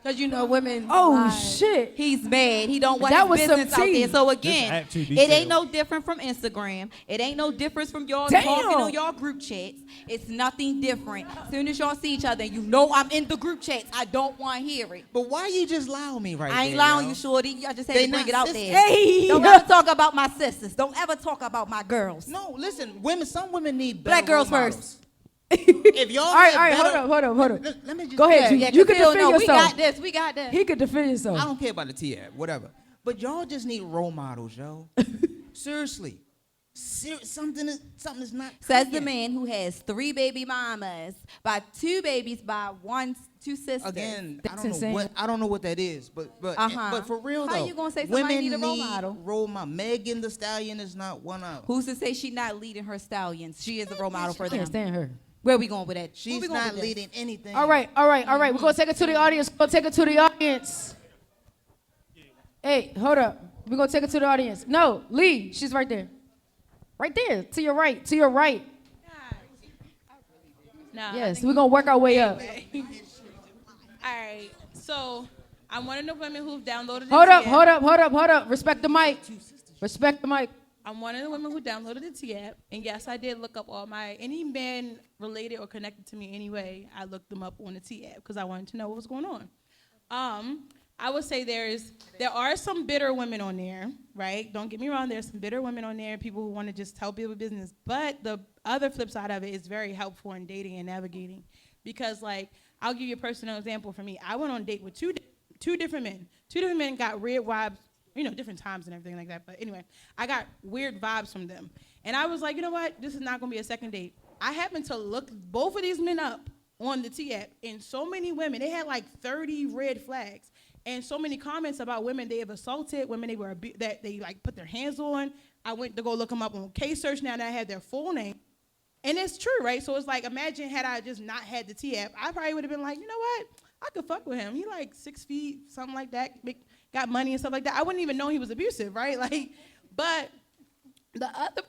Because you know women. Oh lie. shit. He's mad. He don't want That his was some business out there. tea. So This again, app too it detailed. ain't no different from Instagram. It ain't no difference from y'all Damn. talking on y'all group chats. It's nothing different. As soon as y'all see each other, you know I'm in the group chats. I don't want to hear it. But why you just lie on me right I ain't there, lying, yo? you shorty. I just had They to bring not it out sisters. there. Hey. Don't ever talk about my sisters. Don't ever talk about my girls. No, listen, some women need better Black girls role models. first. If y'all All right, had better- hold up. Let me just Go ahead, Yeah, you can Phil, defend no, yourself. We got this. He could defend himself. I don't care about the T app, whatever. But y'all just need role models, yo. Seriously. Something is not Says the clicking. man who has 3 baby mamas by 2 babies by 2 sisters. Again, That's I don't insane. know I don't know what that is, but for real How though, you gonna say somebody women need a role model? Role model. Megan the Stallion is not one of them. Who's to say she's not leading her stallions? She is a role model for I them. can't stand her. Where we going with that? Where She's we going not with this? leading anything. All right. We're gonna take it to the audience. Hey, hold up. We're gonna take it to the audience. No, Lee, she's right there. Right there. To your right. Nah, Yes, we're gonna work our way up. All right. So I'm one of the women who've downloaded. Hold the up. Respect the mic. I'm one of the women who downloaded the T app, and yes, I did look up any men related or connected to me anyway. I looked them up on the T app because I wanted to know what was going on. I would say there are some bitter women on there, right? Don't get me wrong. There's some bitter women on there, people who want to just tell people business. But the other flip side of it is very helpful in dating and navigating, because like I'll give you a personal example for me. I went on a date with two different men. 2 different men got weird vibes. Different times and everything like that. But anyway, I got weird vibes from them. And I was like, you know what? This is not going to be a second date. I happened to look both of these men up on the T app, and so many women, they had like 30 red flags, and so many comments about women they have assaulted, women that they like put their hands on. I went to go look them up on case search now that I had their full name. And it's true, right? So it's like, imagine had I just not had the T app, I probably would have been like, you know what? I could fuck with him. He like 6 feet, something like that, got money and stuff like that. I wouldn't even know he was abusive, right? Like, but the other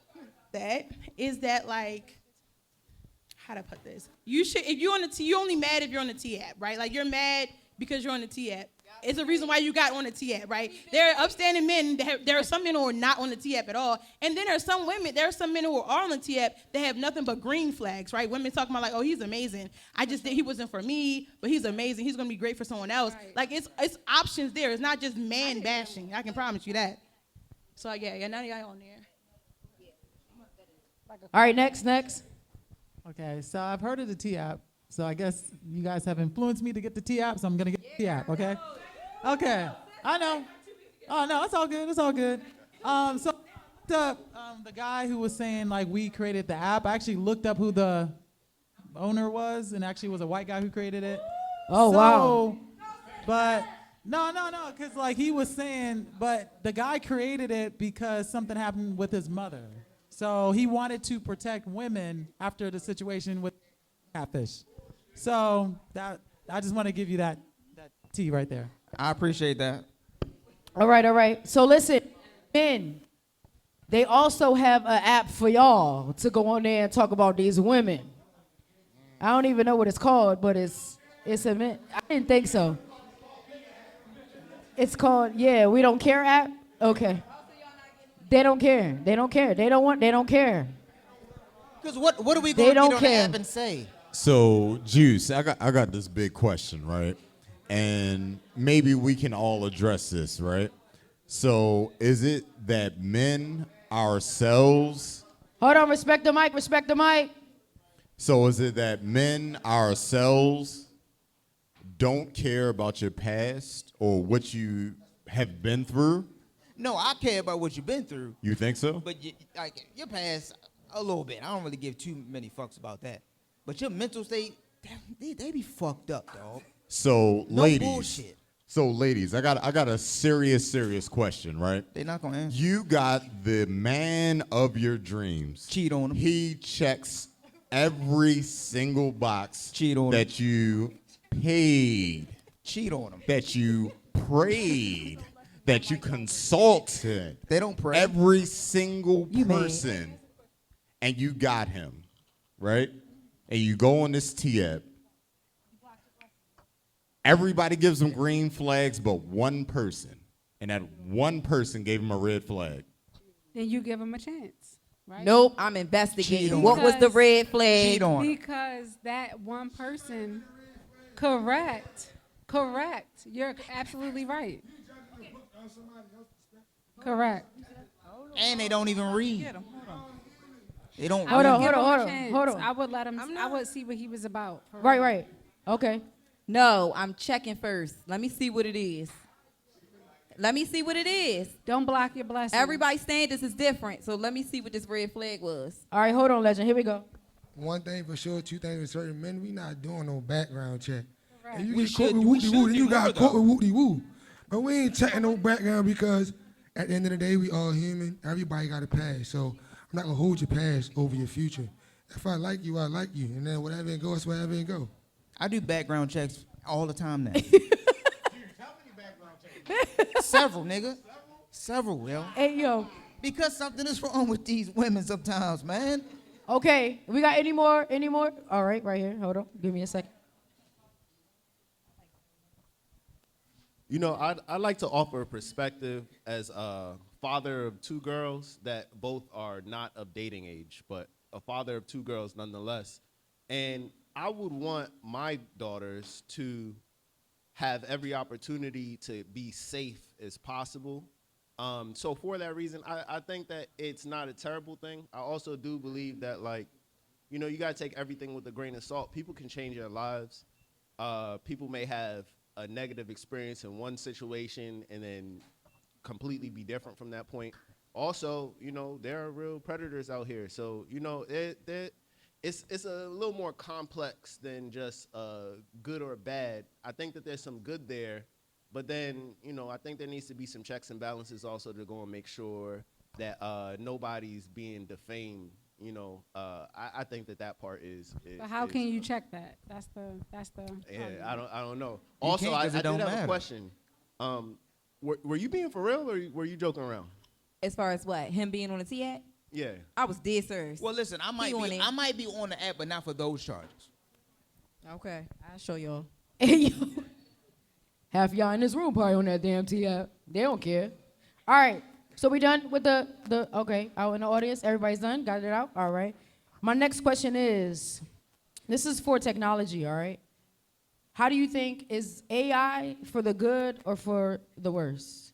that is that like, how to put this? You should, if you're on the T, you're only mad if you're on the T app, right? Like you're mad because you're on the T app. It's a reason why you got on the T app, right? There are upstanding men. There are some men who are not on the T app at all, and then there are some women. There are some men who are on the T app that have nothing but green flags, right? Women talking about like, oh, he's amazing. I just did. He wasn't for me, but he's amazing. He's gonna be great for someone else. Right. Like it's options there. It's not just man bashing. I can promise you that. So yeah, none of y'all on there. All right, next. Okay, so I've heard of the T app. So I guess you guys have influenced me to get the T app, so I'm gonna get the T app, okay? Okay, I know. Oh no, it's all good, it's all good. So the guy who was saying like we created the app, I actually looked up who the owner was, and actually was a white guy who created it. Oh, wow. But no, because like he was saying, but the guy created it because something happened with his mother. So he wanted to protect women after the situation with catfish. So that I just want to give you that tea right there. I appreciate that. All right. So listen, men, they also have an app for y'all to go on there and talk about these women. I don't even know what it's called, but it's a men. I didn't think so. It's called, We Don't Care app? Okay. They don't care. They don't care. Because what are we going to get on the app and say? So, Juice, I got this big question, right? And maybe we can all address this, right? So, is it that men ourselves... Hold on, respect the mic. So, is it that men ourselves don't care about your past or what you have been through? No, I care about what you've been through. You think so? But like your past, a little bit. I don't really give too many fucks about that. But your mental state, they be fucked up, dog. So, no ladies. Bullshit. So, ladies, I got a serious question, right? They're not gonna answer. You got the man of your dreams. Cheat on him. He checks every single box that you paid. Cheat on him. That you prayed. That you consulted. They don't pray. Every single person. And you got him, right? And you go on this T app. Everybody gives him green flags but one person. And that one person gave him a red flag. Then you give him a chance, right? Nope, I'm investigating. What was the red flag? Cheat on him. Because that one person, correct. You're absolutely right. Correct. And they don't even read. They don't. Hold on. I would let him. I would see what he was about. Right. Okay. No, I'm checking first. Let me see what it is. Don't block your blessings. Everybody's standards is different, so let me see what this red flag was. All right, hold on, Legend. Here we go. One thing for sure, two things for certain, men, we not doing no background check. Right. And you get caught with whoopty-woo, then you got caught with whoopty-woo. But we ain't checking no background because at the end of the day, we all human. Everybody got a past. So I'm not going to hold your past over your future. If I like you, I like you. And then whatever it goes, wherever it go. I do background checks all the time now. Several, nigga. Several, yo. Hey, yo. Because something is wrong with these women sometimes, man. Okay, we got any more? All right, right here. Hold on. Give me a second. You know, I'd like to offer a perspective as a father of two girls that both are not of dating age, but a father of two girls nonetheless. And I would want my daughters to have every opportunity to be safe as possible. So for that reason, I think that it's not a terrible thing. I also do believe that, like, you know, you gotta take everything with a grain of salt. People can change their lives. People may have a negative experience in one situation and then completely be different from that point. Also, you know, there are real predators out here. So, you know, it's a little more complex than just good or bad. I think that there's some good there, but then I think there needs to be some checks and balances also to go and make sure that nobody's being defamed. I think that part is. But how can you check that? That's the. Yeah, I don't know. You Also, can't, I 'cause it did don't have matter. a question. Were you being for real or were you joking around? As far as what? Him being on the T-app? Yeah. I was dead serious. Well, listen, I might be on the app, but not for those charges. Okay, I'll show y'all. Half y'all in this room probably on that damn T-app. They don't care. All right. So we done with the okay, out in the audience. Everybody's done? Got it out? All right. My next question is, this is for technology, all right? How do you think, is AI for the good or for the worse?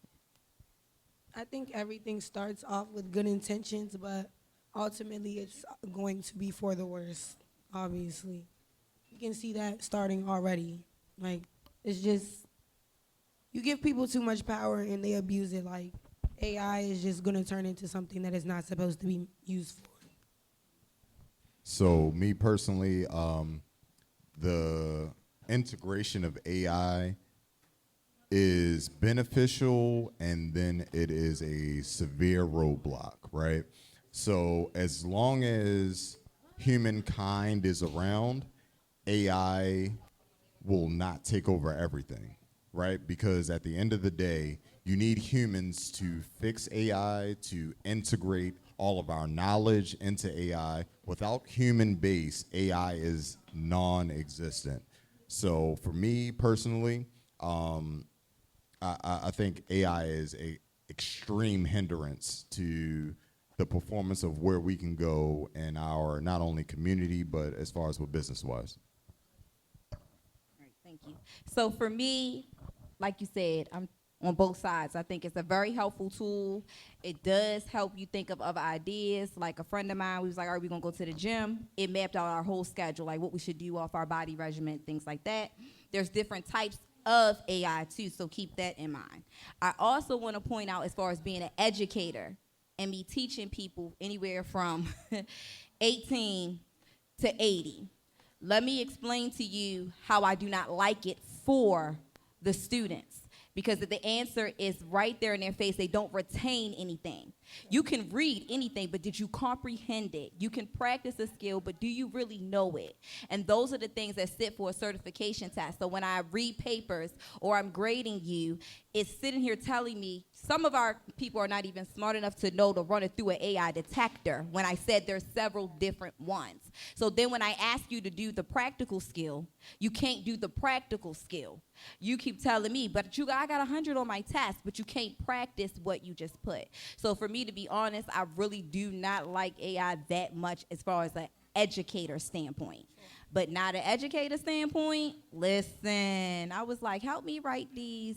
I think everything starts off with good intentions, but ultimately it's going to be for the worst, obviously. You can see that starting already. Like, it's just, you give people too much power and they abuse it. Like, AI is just going to turn into something that it's not supposed to be used for. So me personally, the integration of AI is beneficial, and then it is a severe roadblock, right? So as long as humankind is around, AI will not take over everything, right? Because at the end of the day, you need humans to fix AI, to integrate all of our knowledge into AI. Without human base, AI is non-existent. So for me personally, I think AI is a extreme hindrance to the performance of where we can go in our not only community, but as far as what business-wise. Thank you. So for me, like you said, I'm on both sides. I think it's a very helpful tool. It does help you think of other ideas. Like a friend of mine, we was like, all right, we're gonna go to the gym. It mapped out our whole schedule, like what we should do off our body regimen, things like that. There's different types of AI too, so keep that in mind. I also wanna point out, as far as being an educator and me teaching people anywhere from 18 to 80, let me explain to you how I do not like it for the students. Because the answer is right there in their face. They don't retain anything. You can read anything, but did you comprehend it? You can practice a skill, but do you really know it? And those are the things that sit for a certification test. So when I read papers or I'm grading you, it's sitting here telling me, some of our people are not even smart enough to know to run it through an AI detector when I said there's several different ones. So then when I ask you to do the practical skill, you can't do the practical skill. You keep telling me, but I got 100 on my test, but you can't practice what you just put. So for me, to be honest, I really do not like AI that much as far as an educator standpoint. But not an educator standpoint, listen, I was like, help me write these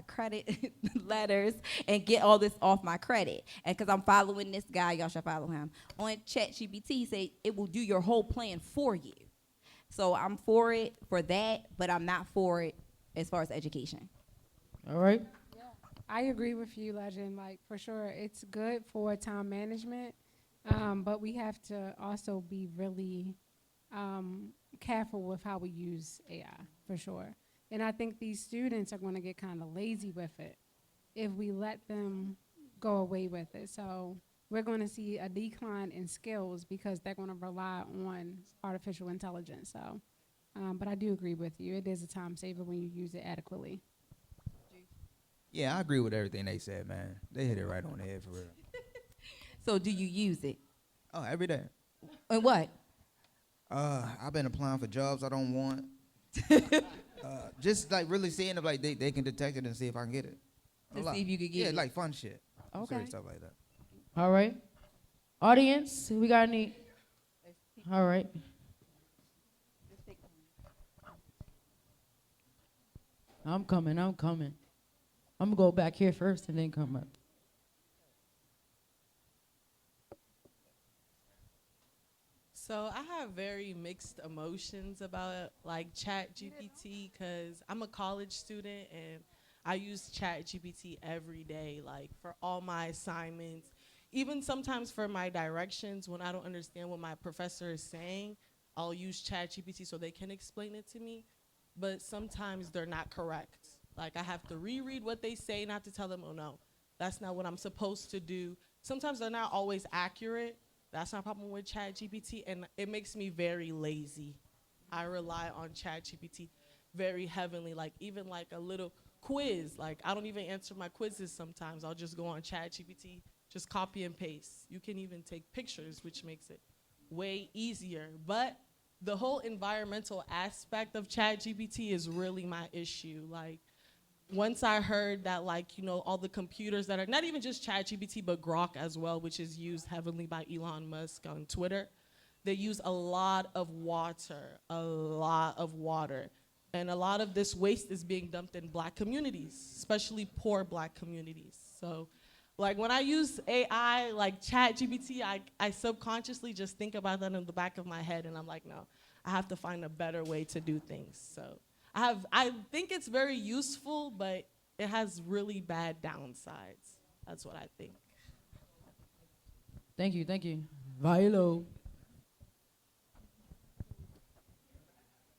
credit letters and get all this off my credit. And because I'm following this guy, y'all should follow him, on ChatGPT, he said it will do your whole plan for you. So I'm for it for that, but I'm not for it as far as education. All right. I agree with you, Legend. Like, for sure, it's good for time management, but we have to also be really careful with how we use AI, for sure. And I think these students are going to get kind of lazy with it if we let them go away with it. So we're going to see a decline in skills because they're going to rely on artificial intelligence. So, but I do agree with you. It is a time saver when you use it adequately. Yeah, I agree with everything they said, man. They hit it right on the head for real. So do you use it? Oh, every day. And what? I've been applying for jobs I don't want. Just like really seeing if like they can detect it and see if I can get it. To see if you could get it. Yeah, like fun shit. Okay. Serious stuff like that. All right. Audience, we got any? All right. I'm coming. I'm going to go back here first and then come up. So I have very mixed emotions about like ChatGPT because I'm a college student and I use ChatGPT every day, like for all my assignments. even sometimes for my directions, when I don't understand what my professor is saying, I'll use ChatGPT so they can explain it to me. But sometimes they're not correct. Like I have to reread what they say and I have to tell them, oh no, that's not what I'm supposed to do. Sometimes they're not always accurate. That's not a problem with ChatGPT, and it makes me very lazy. I rely on ChatGPT very heavily, like even like a little quiz. Like I don't even answer my quizzes sometimes. I'll just go on ChatGPT, just copy and paste. You can even take pictures, which makes it way easier. But the whole environmental aspect of ChatGPT is really my issue. Like once I heard that, like, you know, all the computers that are not even just ChatGPT, but Grok as well, which is used heavily by Elon Musk on Twitter, they use a lot of water, And a lot of this waste is being dumped in black communities, especially poor black communities. So like when I use AI, like ChatGPT, I subconsciously just think about that in the back of my head, and I'm like, no, I have to find a better way to do things. So I think it's very useful, but it has really bad downsides. That's what I think. Thank you. Vilo.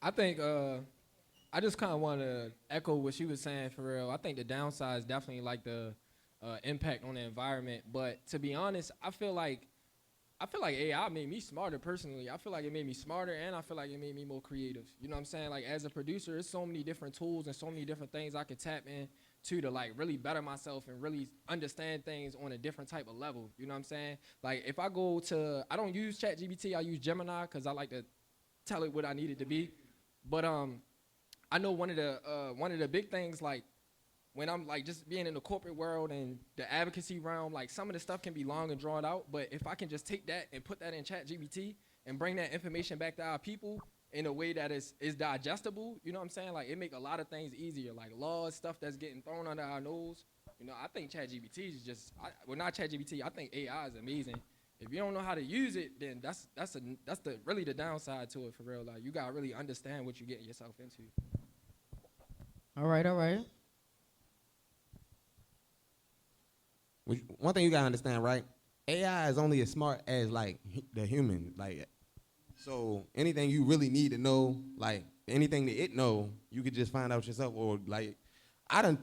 I think I just kind of want to echo what she was saying for real. I think the downside is definitely like the impact on the environment. But to be honest, I feel like AI made me smarter personally. I feel like it made me smarter, and I feel like it made me more creative. You know what I'm saying? Like as a producer, there's so many different tools and so many different things I could tap into to like really better myself and really understand things on a different type of level. You know what I'm saying? Like if I go to, I don't use ChatGPT, I use Gemini because I like to tell it what I need it to be. But I know one of the big things, like when I'm like just being in the corporate world and the advocacy realm, like some of the stuff can be long and drawn out, but if I can just take that and put that in ChatGPT and bring that information back to our people in a way that is digestible, you know what I'm saying? Like it make a lot of things easier, like laws, stuff that's getting thrown under our nose. You know, I think ChatGPT is just, not ChatGPT, I think AI is amazing. If you don't know how to use it, then that's really the downside to it for real. Like you gotta really understand what you're getting yourself into. All right. One thing you gotta understand, right? AI is only as smart as like the human, like. So anything you really need to know, like anything that it know, you could just find out yourself. Or like, I done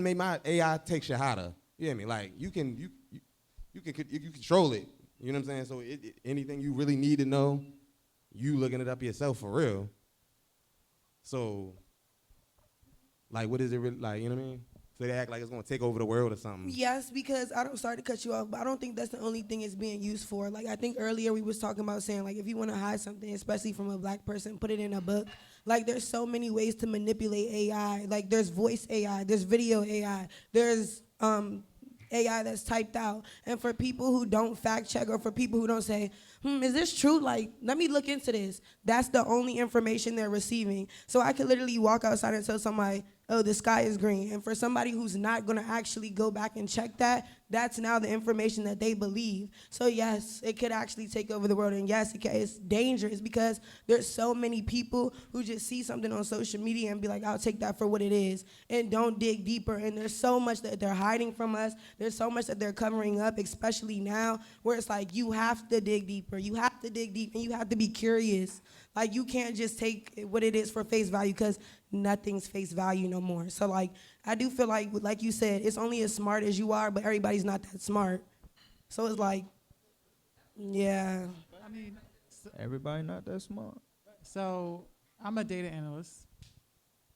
made my AI take Shahada. You hear me? Like you control it. You know what I'm saying? So anything you really need to know, you looking it up yourself for real. So, like, what is it really like? You know what I mean? So they act like it's gonna take over the world or something. Yes, because sorry to cut you off, but I don't think that's the only thing it's being used for. Like I think earlier we was talking about saying like if you want to hide something, especially from a black person, put it in a book. Like there's so many ways to manipulate AI. Like there's voice AI, there's video AI, there's AI that's typed out. And for people who don't fact check or for people who don't say, is this true? Like, let me look into this. That's the only information they're receiving. So I could literally walk outside and tell somebody, oh, the sky is green. And for somebody who's not gonna actually go back and check that, that's now the information that they believe. So yes, it could actually take over the world. And yes, it's dangerous because there's so many people who just see something on social media and be like, I'll take that for what it is, and don't dig deeper. And there's so much that they're hiding from us. There's so much that they're covering up, especially now, where it's like you have to dig deeper. You have to dig deep and you have to be curious. Like you can't just take what it is for face value because nothing's face value no more. So like I do feel like you said, it's only as smart as you are, but everybody's not that smart. So it's like, yeah. I mean, Everybody not that smart. So I'm a data analyst.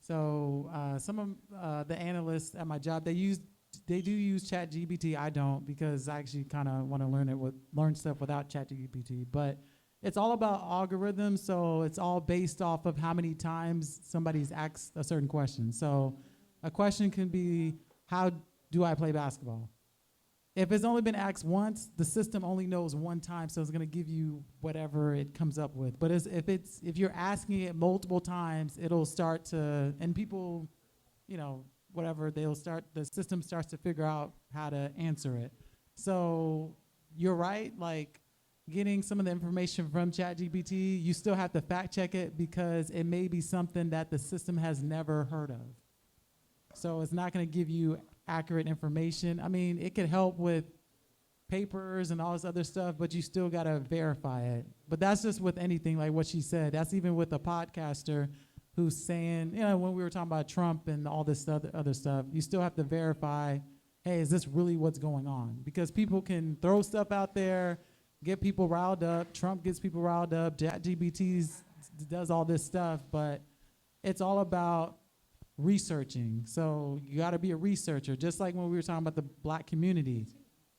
So some of the analysts at my job, they do use ChatGPT. I don't, because I actually kind of want to learn stuff without ChatGPT. But it's all about algorithms, so it's all based off of how many times somebody's asked a certain question. So a question can be, how do I play basketball? If it's only been asked once, the system only knows one time, so it's gonna give you whatever it comes up with. But if you're asking it multiple times, it'll start to, and people, whatever, the system starts to figure out how to answer it. So you're right, like, getting some of the information from ChatGPT, you still have to fact check it because it may be something that the system has never heard of. So it's not going to give you accurate information. I mean, it could help with papers and all this other stuff, but you still gotta verify it. But that's just with anything, like what she said. That's even with a podcaster who's saying, when we were talking about Trump and all this other stuff, you still have to verify, hey, is this really what's going on? Because people can throw stuff out there, get people riled up. Trump gets people riled up. ChatGPT does all this stuff, but it's all about researching. So you got to be a researcher, just like when we were talking about the black community.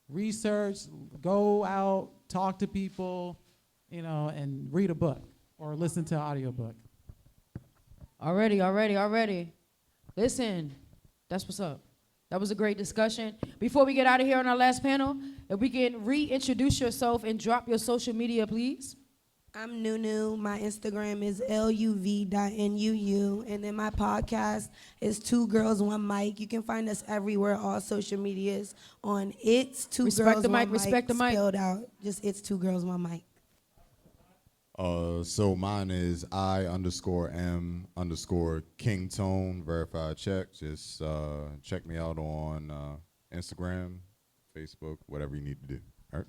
Research, go out, talk to people, and read a book or listen to an audiobook. Already. Listen, that's what's up. That was a great discussion. Before we get out of here on our last panel, if we can reintroduce yourself and drop your social media, please. I'm Nunu. My Instagram is luv.nuu. And then my podcast is Two Girls, One Mic. You can find us everywhere, all social medias on It's Two Girls, One Mic. Respect the mic. Spelled out. Just It's Two Girls, One Mic. So mine is I_M_King Tone, verified check. Just check me out on Instagram, Facebook, whatever you need to do. All right.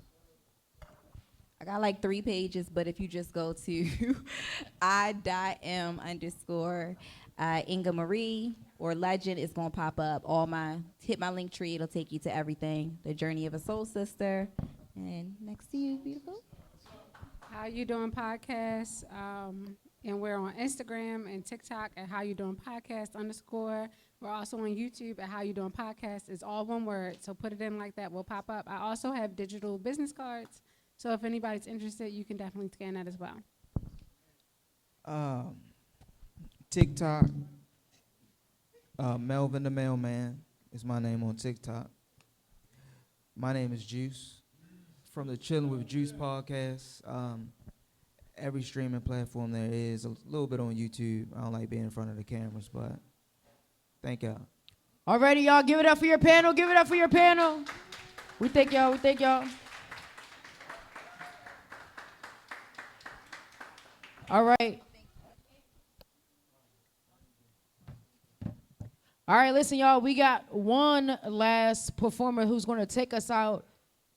I got like 3 pages, but if you just go to I.M_Inga Marie or Legend, it's gonna pop up. Hit my link tree, it'll take you to everything. The Journey of a Soul Sister. And next to you, beautiful. How You Doing Podcast, and we're on Instagram and TikTok at How You Doing Podcast _. We're also on YouTube at How You Doing Podcast. It's all one word, so put it in like that, we'll pop up. I also have digital business cards, so if anybody's interested, you can definitely scan that as well. TikTok, Melvin the Mailman is my name on TikTok. My name is Juice from the Chillin' with Juice podcast. Every streaming platform there is, a little bit on YouTube. I don't like being in front of the cameras, but thank y'all. Alrighty, y'all, give it up for your panel. Give it up for your panel. We thank y'all. All right. All right, listen, y'all. We got one last performer who's going to take us out.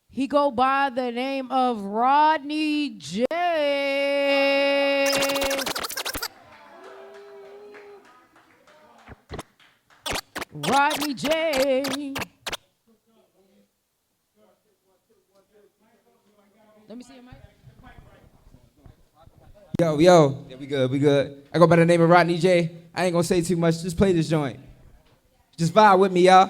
He go by the name of Rodney J. Rodney J. Let me see your mic. Yo. Yeah, we good. I go by the name of Rodney J. I ain't gonna say too much. Just play this joint. Just vibe with me, y'all.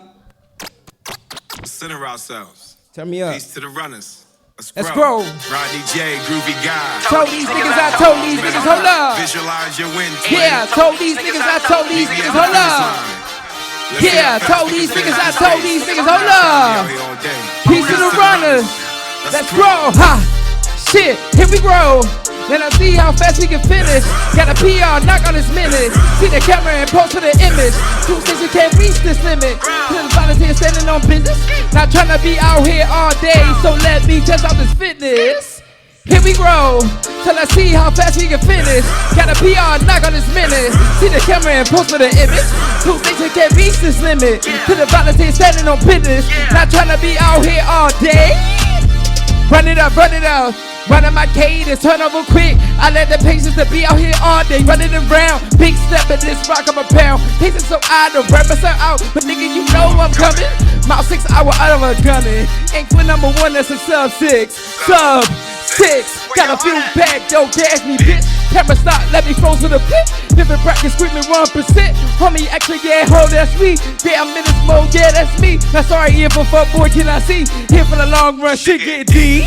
Center ourselves. Turn me up. Peace to the runners. Let's grow. Rodney J, groovy guy. Told these niggas, hold up. Visualize your win. Yeah, told these niggas, hold up. Yeah, told these niggas, hold up. Peace to the runners. Let's grow. Ha. Shit, here we grow. Then I see how fast we can finish. Got a PR, knock on this minute. See the camera and post for the image. Two stations can't reach this limit. Little volunteer standing on business. Not trying to be out here all day, so let me test out this fitness. Here we grow, till I see how fast we can finish. Got a PR, knock on this minute. See the camera and post for the image. Two stations can't reach this limit. To the volunteer standing on business. Not trying to be out here all day. Run it up. Running my cadence, turn over quick. I let the patients to be out here all day, running around. Big step in this rock, I'm a pound. Patience so idle, represent out. But nigga, you know I'm coming. Mile 6 hour out of a gunning. Ain't for number 1, that's a sub 6. Sub 6. Gotta feel back, don't gas me, bitch. Camera stop, let me froze to the pit. Different bracket screaming 1%. Homie, actually, yeah, ho, that's me. Yeah, I'm in this mode, yeah, that's me. Now sorry, here for fuck boy, can I see? Here for the long run, shit get deep.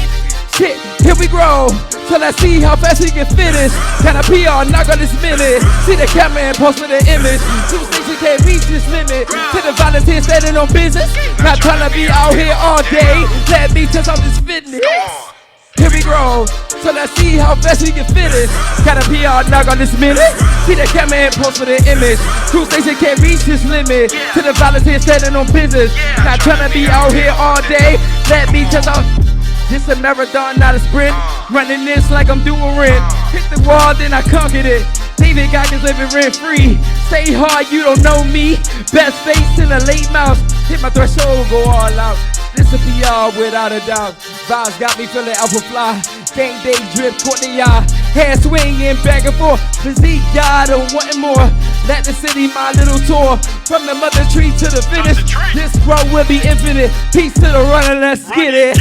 Shit, here we grow, till I see how fast we can finish. Got a PR, knock on this minute. See the camera and post for the image. Two stations can't reach this limit. To the volunteers standing on business. Not trying to be out here all day. Let me test out this fitness. Here we grow, till I see how fast we can finish. Got a PR, knock on this minute. See the camera and post for the image. Two stations can't reach this limit. To the volunteers standing on business. Not trying to be out here all day. Let me test out. This a marathon, not a sprint. Running this like I'm doing rent. Hit the wall, then I conquered it. David Goggins living rent free. Stay hard, you don't know me. Best face in a late mouse. Hit my threshold, go all out. This a PR without a doubt. Vibes got me feeling alpha fly. Gang day drip, caught the eye. Hair swinging back and forth. Physique God and wanting more. Let the city my little tour. From the mother tree to the finish. This road will be infinite. Peace to the runner, let's get it.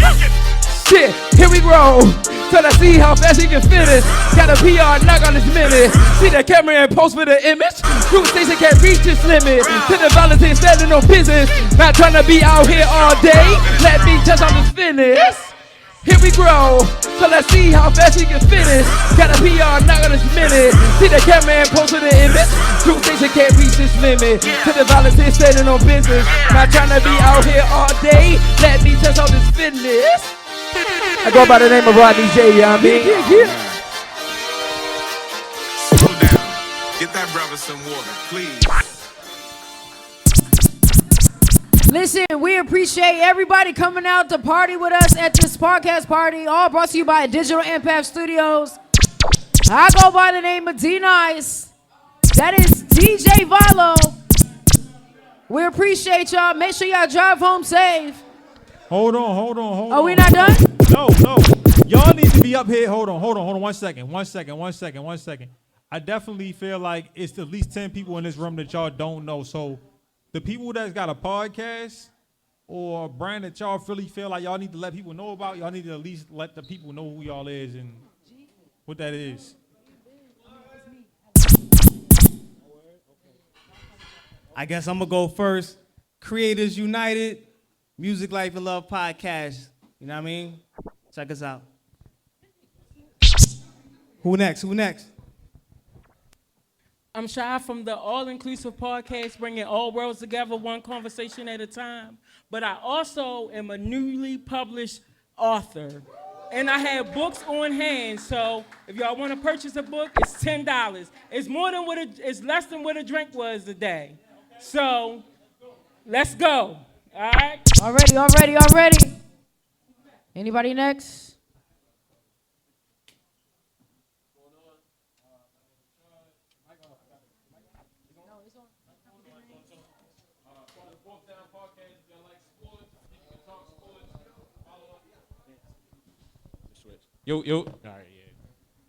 Shit, here we grow. Till I see how fast he can finish. Got a PR knock on this minute. See the camera and post for the image. Cruise station can't reach this limit. To the volunteers standing on business. Not trying to be out here all day. Let me touch on this finish. Here we grow. So let's see how fast he can finish. Got a PR knock on this minute. See the camera and post for the image. Cruise station can't reach this limit. To the volunteers standing on business. Not trying to be out here all day. Let me touch on this finish. I go by the name of Rodney J, you know what I mean? Slow down. Get that brother some water, please. Listen, we appreciate everybody coming out to party with us at this podcast party, all brought to you by Digital Impact Studios. I go by the name of D-Nice. That is DJ Vilo. We appreciate y'all. Make sure y'all drive home safe. Hold on. Are we not done? No. Y'all need to be up here. Hold on. 1 second. I definitely feel like it's at least 10 people in this room that y'all don't know. So the people that's got a podcast or a brand that y'all really feel like y'all need to let people know about, y'all need to at least let the people know who y'all is and what that is. I guess I'm gonna go first. Creators United, Music Life and Love Podcast. You know what I mean? Check us out. Who next? I'm Shy from the All Inclusive Podcast, bringing all worlds together, one conversation at a time. But I also am a newly published author. And I have books on hand, so if y'all want to purchase a book, it's $10. It's less than what a drink was today. So let's go. All right? Already. Anybody next? Yo. All right,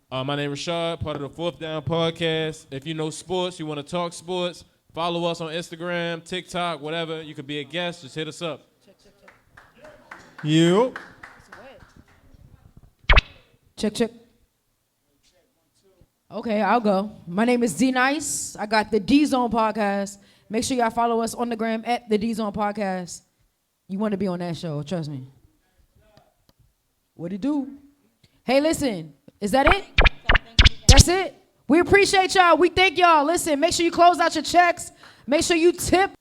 yeah. My name is Rashad, part of the Fourth Down Podcast. If you know sports, you want to talk sports, follow us on Instagram, TikTok, whatever. You could be a guest. Just hit us up. You. Check. Okay, I'll go. My name is D-Nice. I got the D-Zone Podcast. Make sure y'all follow us on the gram at the D-Zone Podcast. You want to be on that show, trust me. What it do? Hey, listen, is that it? That's it? We appreciate y'all. We thank y'all. Listen, make sure you close out your checks. Make sure you tip.